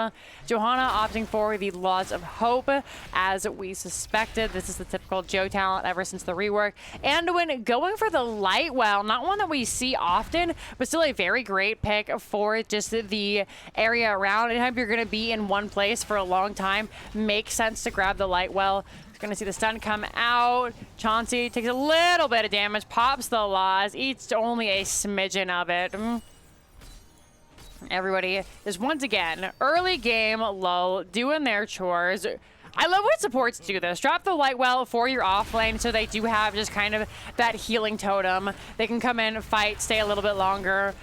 Johanna opting for the Laws of Hope as we suspected. This is the typical Joe talent ever since the rework. And when going for the light well, not one that we see often, but still a very great pick for just the area around. Anytime you're going to be in one place for a long time, makes sense to grab the light well. Going to see the stun come out. Chauncey takes a little bit of damage, pops the Laws, eats only a smidgen of it. Everybody is once again early game lull, doing their chores. I love when supports do this. Drop the light well for your off lane so they do have just kind of that healing totem. They can come in, fight, stay a little bit longer.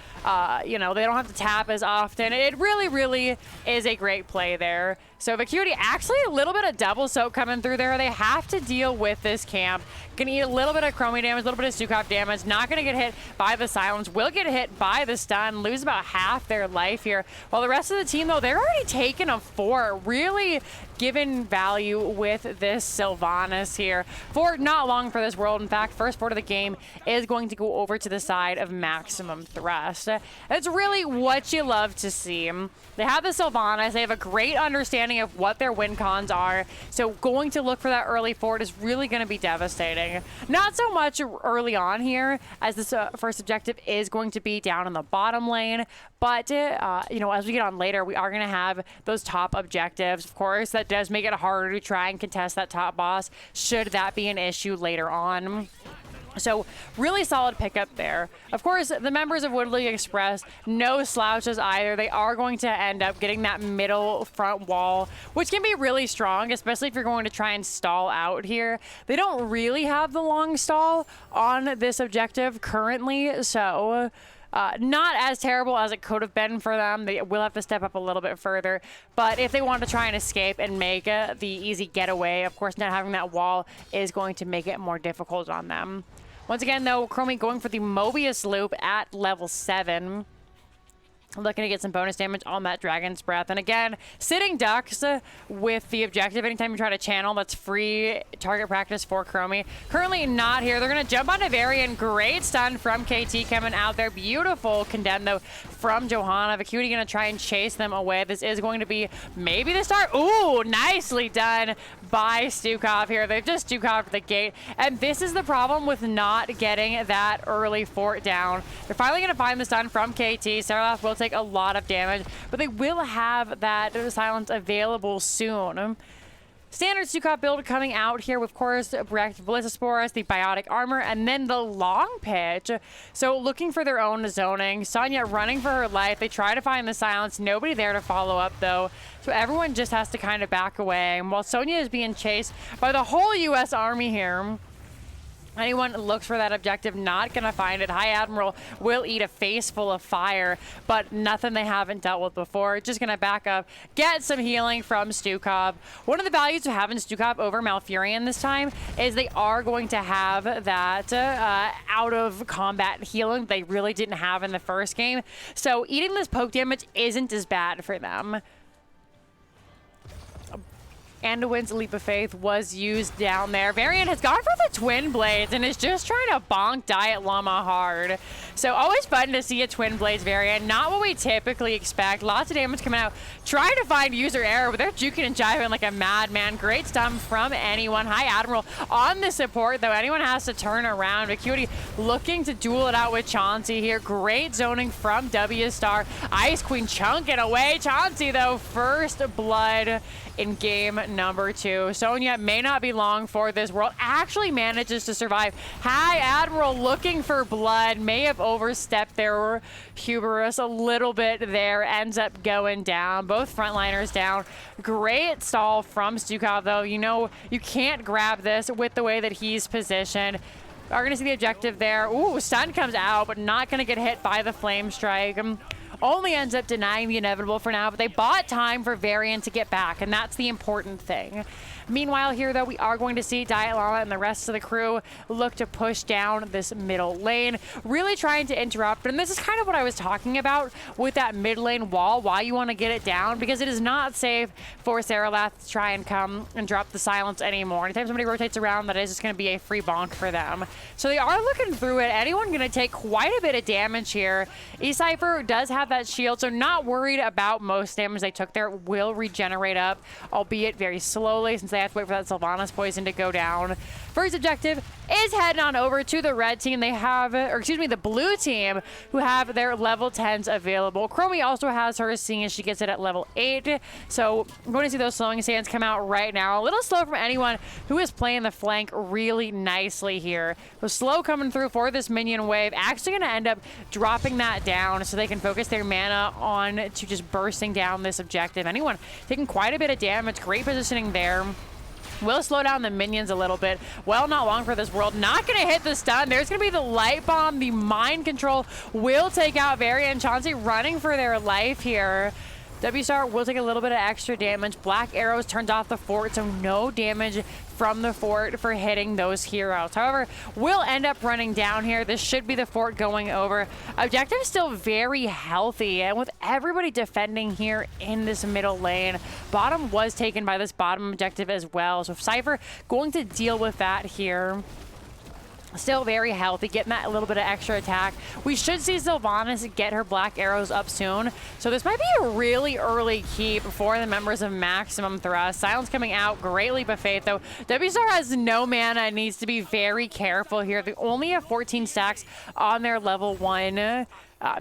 You know, they don't have to tap as often. It really, really is a great play there. So Vacuity, actually a little bit of double soak coming through there. They have to deal with this camp. Gonna eat a little bit of Chromie damage, a little bit of Stukov damage. Not gonna get hit by the silence. Will get hit by the stun. Lose about half their life here. While the rest of the team, though, they're already taking a fort. Really given value with this Sylvanas here. For not long for this world. In fact, first fort of the game is going to go over to the side of Maximum Thrust. It's really what you love to see. They have the Sylvanas. They have a great understanding of what their win cons are. So going to look for that early fort is really going to be devastating. Not so much early on here, as this first objective is going to be down in the bottom lane. But, you know, as we get on later, we are going to have those top objectives. Of course, that does make it harder to try and contest that top boss, should that be an issue later on. So really solid pickup there. Of course, the members of Woodley Express, no slouches either. They are going to end up getting that middle front wall, which can be really strong, especially if you're going to try and stall out here. They don't really have the long stall on this objective currently, so not as terrible as it could have been for them. They will have to step up a little bit further. But if they want to try and escape and make the easy getaway, of course, not having that wall is going to make it more difficult on them. Once again, though, Chromie going for the Mobius loop at level 7. Looking to get some bonus damage on that Dragon's Breath. And again, sitting ducks with the objective. Anytime you try to channel, that's free target practice for Chromie. Currently not here. They're going to jump onto Varian. Great stun from KT coming out there. Beautiful condemn, though, from Johanna. Vacuity going to try and chase them away. This is going to be maybe the start. Ooh, nicely done by Stukov here. They've just Stukov the gate. And this is the problem with not getting that early fort down. They're finally going to find the stun from KT. Saralath will take a lot of damage, but they will have that silence available soon. Standard Stukov build coming out here with, of course, Reactive Ballistosaurus, the Biotic Armor, and then the Long Pitch. So looking for their own zoning. Sonya running for her life. They try to find the silence. Nobody there to follow up, though. So everyone just has to kind of back away. And while Sonya is being chased by the whole U.S. Army here, anyone looks for that objective, not going to find it. High Admiral will eat a face full of fire, but nothing they haven't dealt with before. Just going to back up, get some healing from Stukov. One of the values of having Stukov over Malfurion this time is they are going to have that out-of-combat healing they really didn't have in the first game. So eating this poke damage isn't as bad for them. Anduin's Leap of Faith was used down there. Varian has gone for the Twin Blades and is just trying to bonk Diet Llama hard. So always fun to see a Twin Blades Varian. Not what we typically expect. Lots of damage coming out. Trying to find user error, but they're juking and jiving like a madman. Great stun from anyone. High Admiral on the support, though. Anyone has to turn around. Vacuity looking to duel it out with Chauncey here. Great zoning from W Star. Ice Queen chunking away. Chauncey, though, first blood in game number 2. Sonya may not be long for this world. Actually manages to survive. High Admiral looking for blood. May have overstepped their hubris a little bit there. Ends up going down. Both frontliners down. Great stall from Stukov, though. You know, you can't grab this with the way that he's positioned. Are going to see the objective there. Ooh, stun comes out, but not going to get hit by the flame strike. Only ends up denying the inevitable for now, but they bought time for Varian to get back, and that's the important thing. Meanwhile here, though, we are going to see Diet Llama and the rest of the crew look to push down this middle lane, really trying to interrupt. And this is kind of what I was talking about with that mid lane wall, why you want to get it down, because it is not safe for Saralath to try and come and drop the silence anymore. Anytime somebody rotates around, that is just going to be a free bonk for them. So they are looking through it. Anyone going to take quite a bit of damage here. E-Cypher does have that shield, so not worried about most damage they took there. Will regenerate up, albeit very slowly, since they have to wait for that Sylvanas poison to go down. For First objective is heading on over to the red team. They have, or excuse me, the blue team, who have their level 10s available. Chromie also has hers, seeing as she gets it at level 8. So I'm going to see those slowing sands come out right now. A little slow from anyone who is playing the flank really nicely here. So slow coming through for this minion wave. Actually going to end up dropping that down so they can focus their mana on to just bursting down this objective. Anyone taking quite a bit of damage. Great positioning there. Will slow down the minions a little bit. Well, not long for this world. Not going to hit the stun. There's going to be the light bomb. The mind control will take out Very and Chauncey running for their life here. W-Star will take a little bit of extra damage. Black Arrows turned off the fort, so no damage from the fort for hitting those heroes. However, we'll end up running down here. This should be the fort going over. Objective is still very healthy, and with everybody defending here in this middle lane, bottom was taken by this bottom objective as well. So Cypher going to deal with that here. Still very healthy, getting that a little bit of extra attack. We should see Sylvanas get her black arrows up soon. So this might be a really early keep for the members of Maximum Thrust. Silence coming out, great leap of faith though. W-Star has no mana and needs to be very careful here. They only have 14 stacks on their level 1.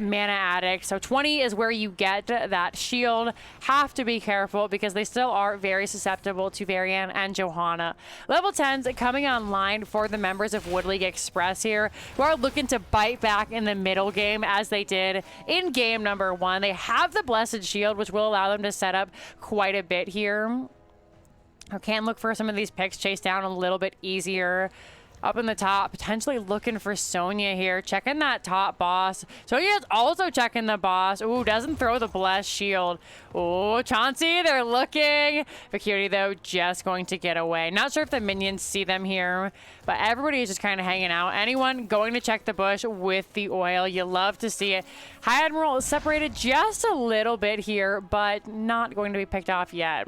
Mana addict. So 20 is where you get that shield. Have to be careful because they still are very susceptible to Varian and Johanna. Level 10s coming online for the members of Wood League Express here, who are looking to bite back in the middle game as they did in game number 1. They have the Blessed Shield, which will allow them to set up quite a bit here. I can look for some of these picks chased down a little bit easier. Up in the top, potentially looking for Sonya here, checking that top boss. Sonya's also checking the boss. Ooh, doesn't throw the blessed shield. Ooh, Chauncey, they're looking. Vacuity, though, just going to get away. Not sure if the minions see them here, but everybody is just kind of hanging out. Anyone going to check the bush with the oil, you love to see it. High Admiral is separated just a little bit here, but not going to be picked off yet.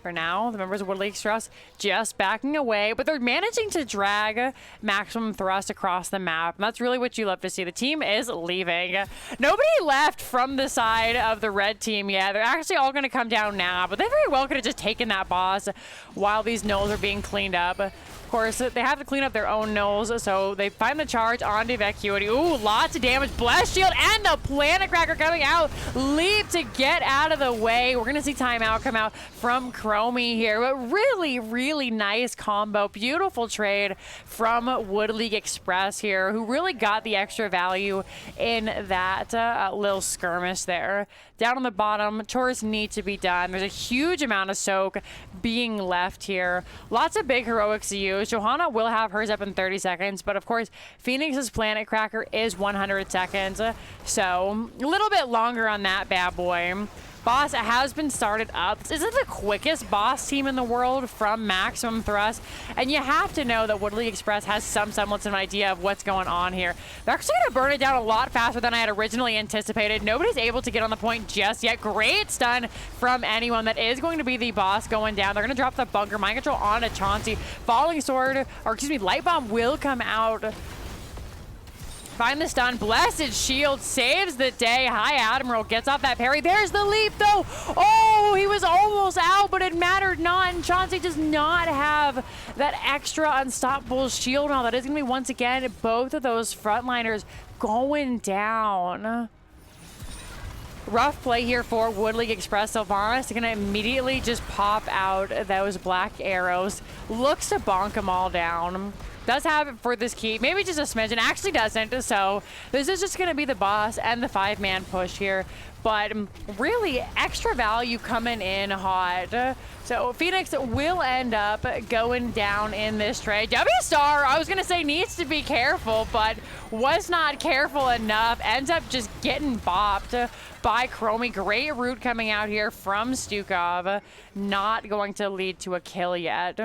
For now, the members of Wood League Express just backing away, but they're managing to drag Maximum Thrust across the map. And that's really what you love to see. The team is leaving. Nobody left from the side of the red team yet. They're actually all going to come down now, but they very well could have just taken that boss while these gnolls are being cleaned up. Of course, they have to clean up their own gnolls, so they find the charge onto Vacuity. Ooh, lots of damage. Blast Shield and the Planet Cracker coming out. Leap to get out of the way. We're going to see timeout come out from Chromie here, but really, really nice combo. Beautiful trade from Wood League Express here, who really got the extra value in that little skirmish there. Down on the bottom, chores need to be done. There's a huge amount of soak being left here. Lots of big heroics to use. Johanna will have hers up in 30 seconds, but of course, Phoenix's Planet Cracker is 100 seconds. So a little bit longer on that bad boy. Boss has been started up. This is the quickest boss team in the world from Maximum Thrust, and you have to know that Wood League Express has some semblance of an idea of what's going on here. They're actually going to burn it down a lot faster than I had originally anticipated. Nobody's able to get on the point just yet. Great stun from anyone. That is going to be the boss going down. They're going to drop the bunker. Mind control onto Chauncey. Falling sword, or excuse me, light bomb will come out. Find the stun. Blessed Shield saves the day. High Admiral gets off that parry. There's the leap, though. Oh, he was almost out, but it mattered not. And Chauncey does not have that extra unstoppable shield now. That is going to be, once again, both of those frontliners going down. Rough play here for Wood League Express. Sylvanas going to immediately just pop out those black arrows. Looks to bonk them all down. Does have it for this keep, maybe just a smidgen, actually doesn't, so this is just going to be the boss and the 5-man push here, but really extra value coming in hot. So Phoenix will end up going down in this trade. W-Star, I was going to say, needs to be careful, but was not careful enough, ends up just getting bopped by Chromie. Great root coming out here from Stukov, not going to lead to a kill yet.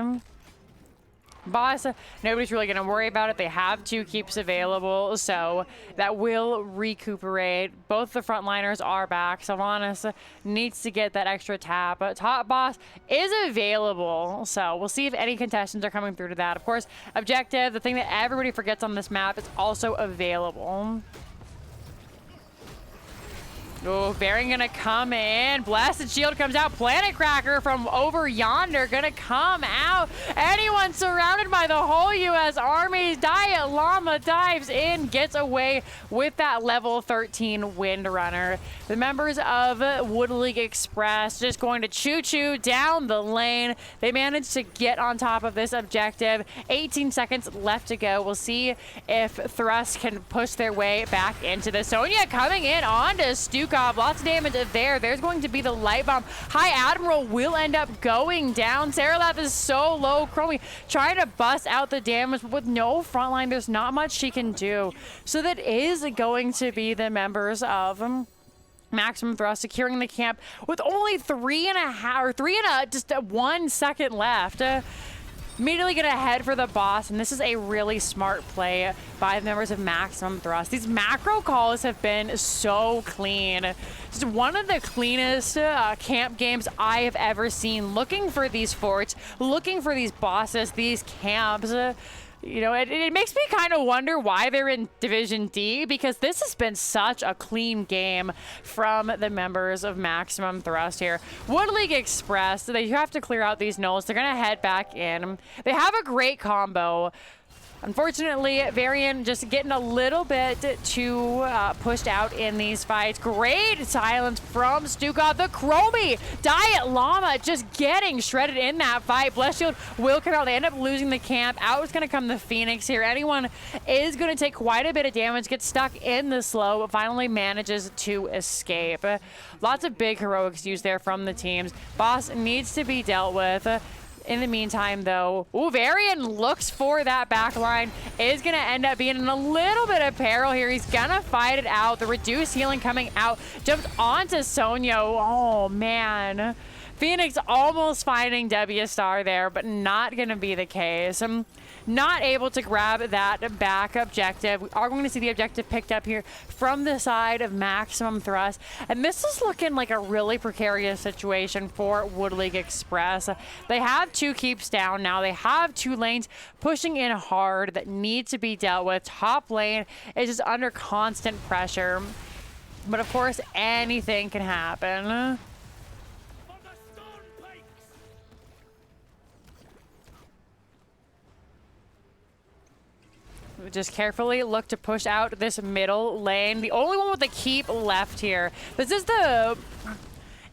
Boss, nobody's really going to worry about it. They have 2 keeps available, so that will recuperate. Both the frontliners are back. Sylvanas needs to get that extra tap. Top boss is available, so we'll see if any contestants are coming through to that. Of course, objective, the thing that everybody forgets on this map, is also available. Oh, Varian gonna come in. Blasted Shield comes out. Planet Cracker from over yonder gonna come out. Anyone surrounded by the whole U.S. Army. Diet Llama dives in, gets away with that level 13 Windrunner. The members of Wood League Express just going to choo-choo down the lane. They managed to get on top of this objective. 18 seconds left to go. We'll see if Thrust can push their way back into this. Sonya coming in onto Stukov. Lots of damage there. There's going to be the light bomb. High Admiral will end up going down. Saralath is so low. Chromie trying to bust out the damage, but with no frontline, there's not much she can do. So that is going to be the members of Maximum Thrust securing the camp with only 1 second left. Immediately gonna head for the boss, and this is a really smart play by the members of Maximum Thrust. These macro calls have been so clean. It's one of the cleanest camp games I have ever seen. Looking for these forts, looking for these bosses, these camps. You know, it makes me kind of wonder why they're in Division D, because this has been such a clean game from the members of Maximum Thrust here. Wood League Express, they have to clear out these nulls. They're going to head back in. They have a great combo. Unfortunately, Varian just getting a little bit too pushed out in these fights. Great silence from Stukov. The Chromie Diet Llama just getting shredded in that fight. Bless Shield will come out. They end up losing the camp. Out is going to come the Phoenix here. Anyone is going to take quite a bit of damage, get stuck in the slow, but finally manages to escape. Lots of big heroics used there from the teams. Boss needs to be dealt with. In the meantime, though, Varian looks for that back line. Is going to end up being in a little bit of peril here. He's going to fight it out. The reduced healing coming out. Jumps onto Sonya. Oh, man. Phoenix almost finding W Star there, but not going to be the case. Not able to grab that back objective. We are going to see the objective picked up here from the side of Maximum Thrust. And this is looking like a really precarious situation for Wood League Express. They have 2 keeps down now. They have 2 lanes pushing in hard that need to be dealt with. Top lane is just under constant pressure. But of course, anything can happen. Just carefully look to push out this middle lane. The only one with the keep left here. This is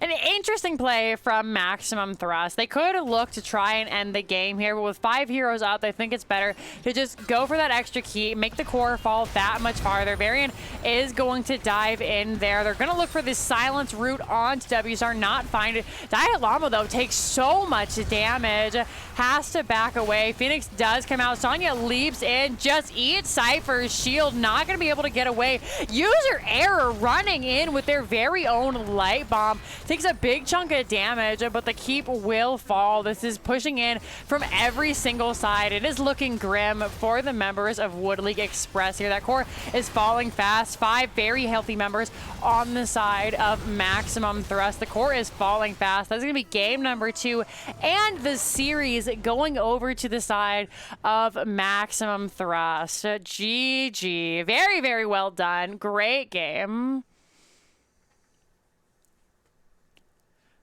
an interesting play from Maximum Thrust. They could look to try and end the game here, but with 5 heroes out, they think it's better to just go for that extra key, make the core fall that much farther. Varian is going to dive in there. They're going to look for this silence route onto W-Star, not find it. Diet Llama, though, takes so much damage, has to back away. Phoenix does come out. Sonya leaps in, just eats Cypher's shield, not going to be able to get away. User error running in with their very own light bomb. Takes a big chunk of damage, but the keep will fall. This is pushing in from every single side. It is looking grim for the members of Wood League Express here. That core is falling fast. 5 very healthy members on the side of Maximum Thrust. The core is falling fast. That's going to be game number 2 and the series going over to the side of Maximum Thrust. GG. Very, very well done. Great game.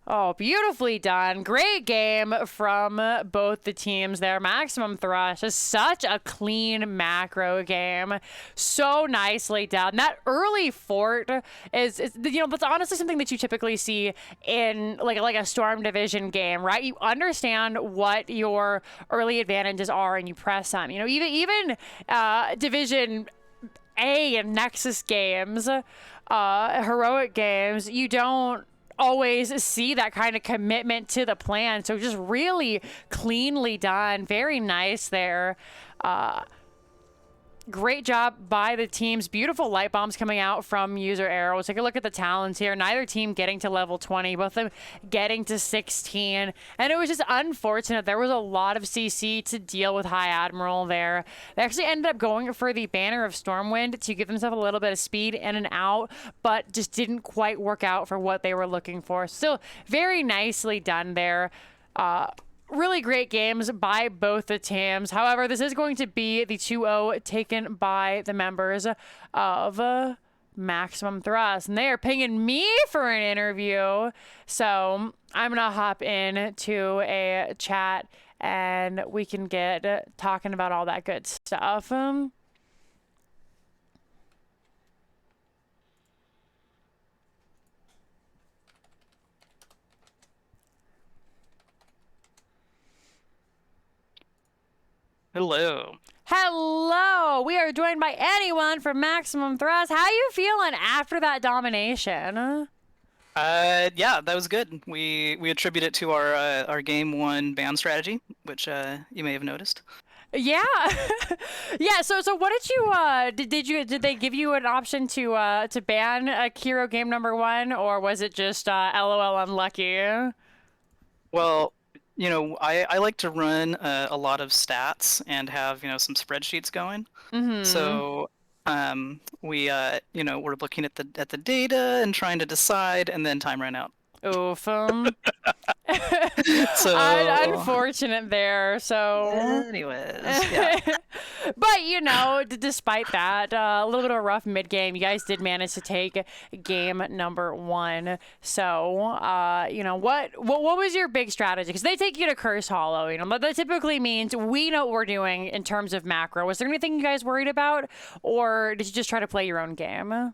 Oh, beautifully done. Great game from both the teams there. Maximum Thrust is such a clean macro game. So nicely done. That early fort is you know, that's honestly something that you typically see in like a Storm Division game, right? You understand what your early advantages are and you press them. You know, even Division A and Nexus games, heroic games, you don't always see that kind of commitment to the plan. So just really cleanly done. Very nice there. Great job by the teams. Beautiful light bombs coming out from user arrows. Take a look at the talents here. Neither team getting to level 20, both of them getting to 16. And it was just unfortunate. There was a lot of CC to deal with High Admiral there. They actually ended up going for the Banner of Stormwind to give themselves a little bit of speed in and out, but just didn't quite work out for what they were looking for. Still very nicely done there. Really great games by both the teams. However, this is going to be the 2-0 taken by the members of Maximum Thrust, and they are pinging me for an interview. So I'm gonna hop into a chat and we can get talking about all that good stuff. Hello. Hello, we are joined by anyone from Maximum Thrust. How you feeling after that domination? Yeah, that was good. We attribute it to our game one ban strategy, which you may have noticed. Yeah, yeah. So what did you did they give you an option to ban a Kiro game number one, or was it just LOL unlucky? Well, I like to run a lot of stats and have some spreadsheets going. Mm-hmm. So we're looking at the data and trying to decide, and then time ran out. Oof. So, Unfortunate there. So. anyways, yeah. But despite that, a little bit of a rough mid game. You guys did manage to take game number one. So, what was your big strategy? Because they take you to Curse Hollow. But that typically means we know what we're doing in terms of macro. Was there anything you guys worried about, or did you just try to play your own game?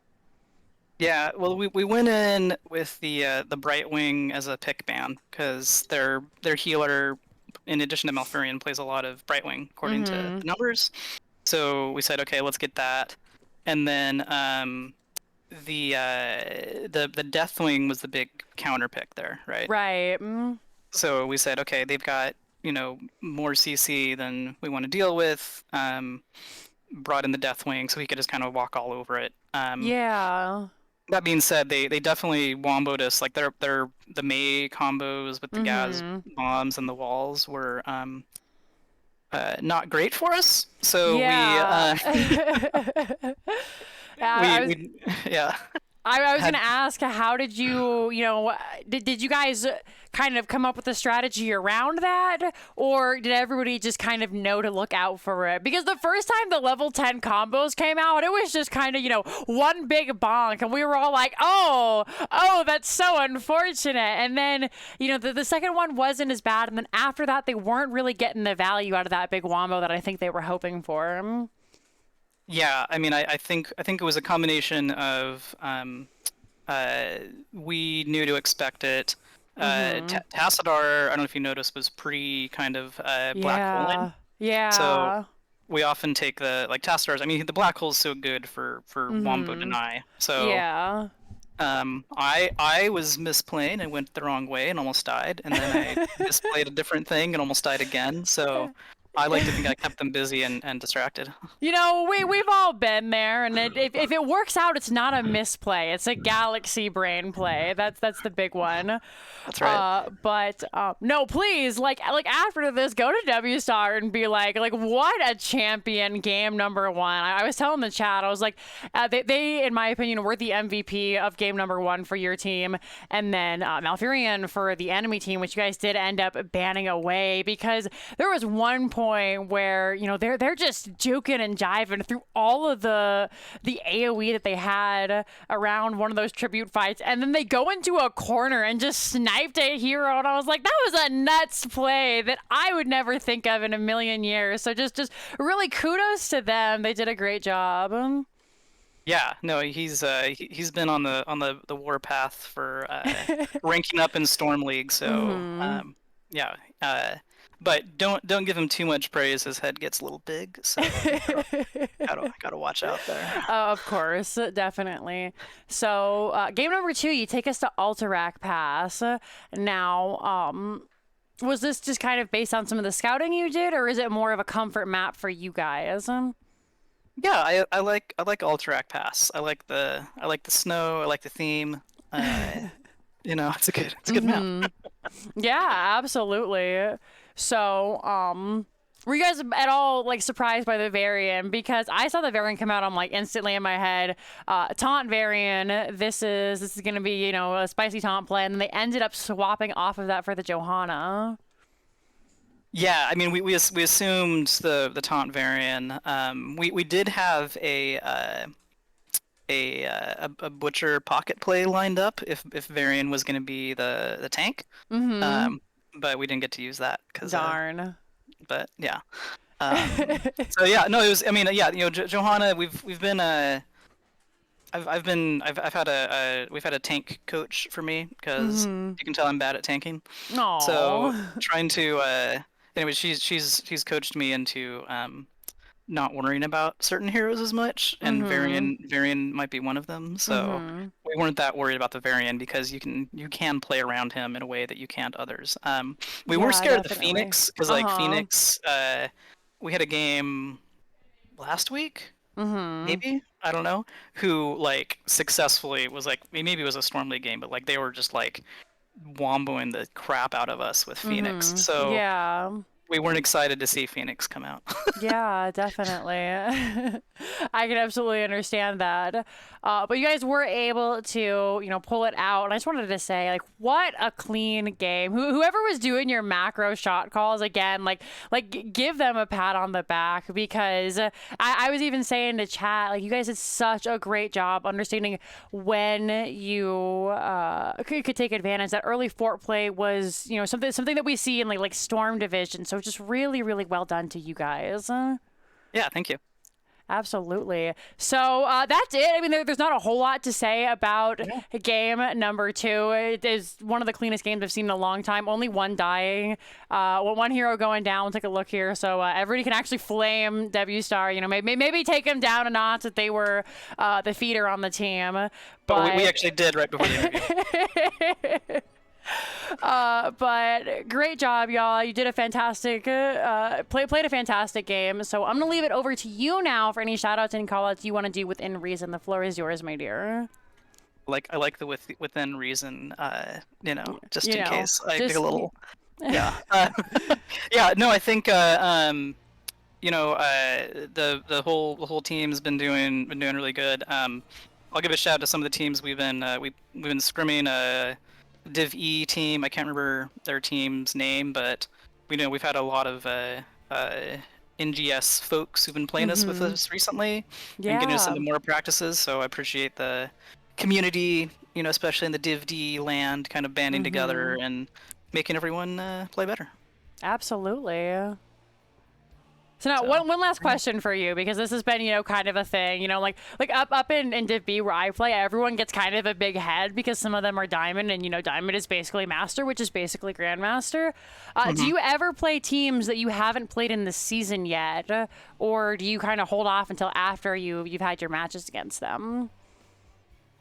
Yeah, well, we went in with the Brightwing as a pick ban because their healer, in addition to Malfurion, plays a lot of Brightwing according to Mm-hmm. the numbers. So we said, okay, let's get that, and then the Deathwing was the big counter pick there, right? Right. Mm. So we said, okay, they've got more CC than we want to deal with. Brought in the Deathwing so he could just kind of walk all over it. Yeah. That being said, they definitely womboed us. Like their the Mei combos with the Gaz Mm-hmm. bombs and the walls were not great for us. So Yeah. I was we yeah. I was Had gonna ask, how did did you guys kind of come up with a strategy around that, or did everybody just kind of know to look out for it? Because the first time the level 10 combos came out, it was just kind of one big bonk, and we were all like, oh, that's so unfortunate. And then the second one wasn't as bad, and then after that they weren't really getting the value out of that big wombo that I think they were hoping for. Yeah, I mean, I think it was a combination of we knew to expect it. Mm-hmm. Tassadar, I don't know if you noticed, was pre kind of black holing. Yeah. So Yeah. we often take the like Tassadar's. I mean, the black hole is so good for Wombo Mm-hmm. deny. So Yeah. I was misplaying and went the wrong way and almost died, and then I misplayed a different thing and almost died again. So I like to think I kept them busy and distracted. We've all been there, and if it works out, it's not a misplay. It's a galaxy brain play. That's the big one. That's right. But no, please, like after this, go to W Star and be like what a champion game number one. I was telling the chat, I was like, they in my opinion were the MVP of game number one for your team, and then Malfurion for the enemy team, which you guys did end up banning away because there was one point where they're just juking and jiving through all of the AoE that they had around one of those tribute fights, and then they go into a corner and just sniped a hero, and I was like, that was a nuts play that I would never think of in a million years. So just really kudos to them. They did a great job. Yeah, no, he's been on the war path for ranking up in Storm League. So Mm-hmm. yeah, but don't give him too much praise. His head gets a little big, so gotta watch out there. Of course, definitely. So, game number two, you take us to Alterac Pass. Now, was this just kind of based on some of the scouting you did, or is it more of a comfort map for you guys? Yeah, I like Alterac Pass. I like the snow. I like the theme. It's a good map. Yeah, absolutely. So, were you guys at all surprised by the variant? Because I saw the variant come out, I'm like instantly in my head, taunt variant. This is gonna be a spicy taunt play, and then they ended up swapping off of that for the Johanna. Yeah, I mean, we assumed the taunt variant. We did have a butcher pocket play lined up if Varian was going to be the tank. Mm-hmm. But we didn't get to use that because Darn. but yeah. So yeah, no, it was. I mean, yeah, Johanna, we've been I've had we've had a tank coach for me because Mm-hmm. you can tell I'm bad at tanking. So Aw. trying to anyway, she's coached me into not worrying about certain heroes as much, and Mm-hmm. Varian might be one of them. So Mm-hmm. we weren't that worried about the Varian because you can play around him in a way that you can't others. We were Yeah, scared of the definitely. Phoenix because like Uh-huh. Phoenix, we had a game last week, Mm-hmm. maybe I don't know, who like successfully was like maybe it was a Storm League game, but like they were just like womboing the crap out of us with Phoenix. Mm-hmm. So Yeah. we weren't excited to see Phoenix come out. Yeah, definitely. I can absolutely understand that. But you guys were able to, pull it out. And I just wanted to say, like, what a clean game. Whoever was doing your macro shot calls again, give them a pat on the back because I was even saying to chat, like, you guys did such a great job understanding when you could take advantage. That early fort play was, something that we see in like Storm Division. So just really, really well done to you guys. Yeah, thank you. Absolutely. So that's it. I mean, there's not a whole lot to say about Yeah. game number 2. It is one of the cleanest games I've seen in a long time. Only one dying, one hero going down. We'll take a look here. So everybody can actually flame W Star. Maybe take him down a notch if they were the feeder on the team. But we But actually did right before the interview. but great job, y'all. You did a fantastic played a fantastic game. So I'm gonna leave it over to you now for any shout outs and call outs you want to do within reason. The floor is yours, my dear. I like the within reason, just You in know, case I take a just little, yeah, yeah. No, I think the whole team's been doing really good. I'll give a shout out to some of the teams we've been scrimming. Div E team. I can't remember their team's name, but we've had a lot of NGS folks who've been playing us with mm-hmm. us recently and getting us Yeah. into more practices. So I appreciate the community, especially in the Div D land, kind of banding together Mm-hmm. and making everyone play better. Absolutely. So now So one last question for you because this has been kind of a thing like up in Div B where I play, everyone gets kind of a big head because some of them are Diamond, and Diamond is basically Master, which is basically Grandmaster. Do Mhm. you ever play teams that you haven't played in the season yet, or do you kind of hold off until after you've had your matches against them?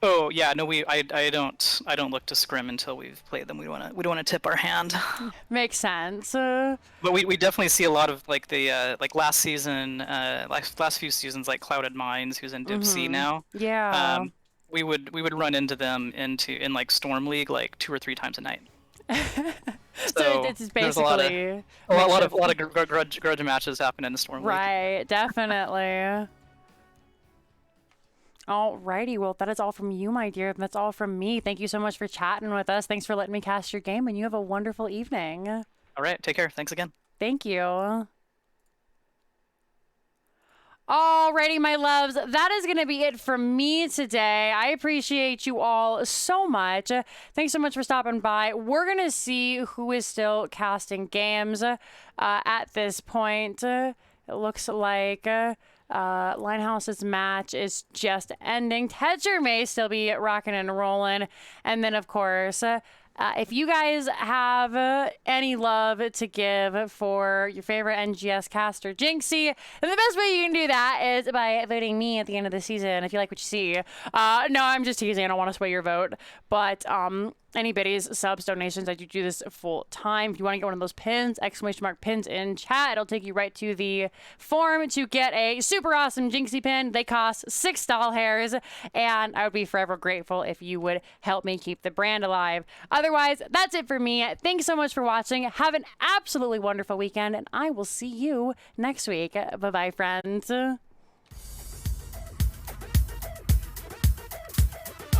Oh yeah, no, I don't look to scrim until we've played them. We don't wanna tip our hand. Makes sense. But we definitely see a lot of like the like last season, last few seasons, like Clouded Minds, who's in Div C Mm-hmm. now. Yeah. Um, we would run into them in like Storm League like 2 or 3 times a night. So So it's there's a lot of basically a lot, lot of makeshift. a lot of grudge matches happen in the Storm League. Right, definitely. Alrighty, well, that is all from you, my dear. That's all from me. Thank you so much for chatting with us. Thanks for letting me cast your game, and you have a wonderful evening. All right, take care. Thanks again. Thank you. Alrighty, my loves, that is going to be it from me today. I appreciate you all so much. Thanks so much for stopping by. We're going to see who is still casting games at this point. It looks like Linehouse's match is just ending. Tedger may still be rocking and rolling. And then, of course, if you guys have any love to give for your favorite NGS caster, Jinxie, then the best way you can do that is by voting me at the end of the season if you like what you see. No, I'm just teasing. I don't want to sway your vote. But any biddies, subs, donations, I do this full time. If you want to get one of those pins, !! pins in chat, it'll take you right to the form to get a super awesome Jinxie pin. They cost 6 doll hairs, and I would be forever grateful if you would help me keep the brand alive. Otherwise, that's it for me. Thanks so much for watching. Have an absolutely wonderful weekend, and I will see you next week. Bye-bye, friends.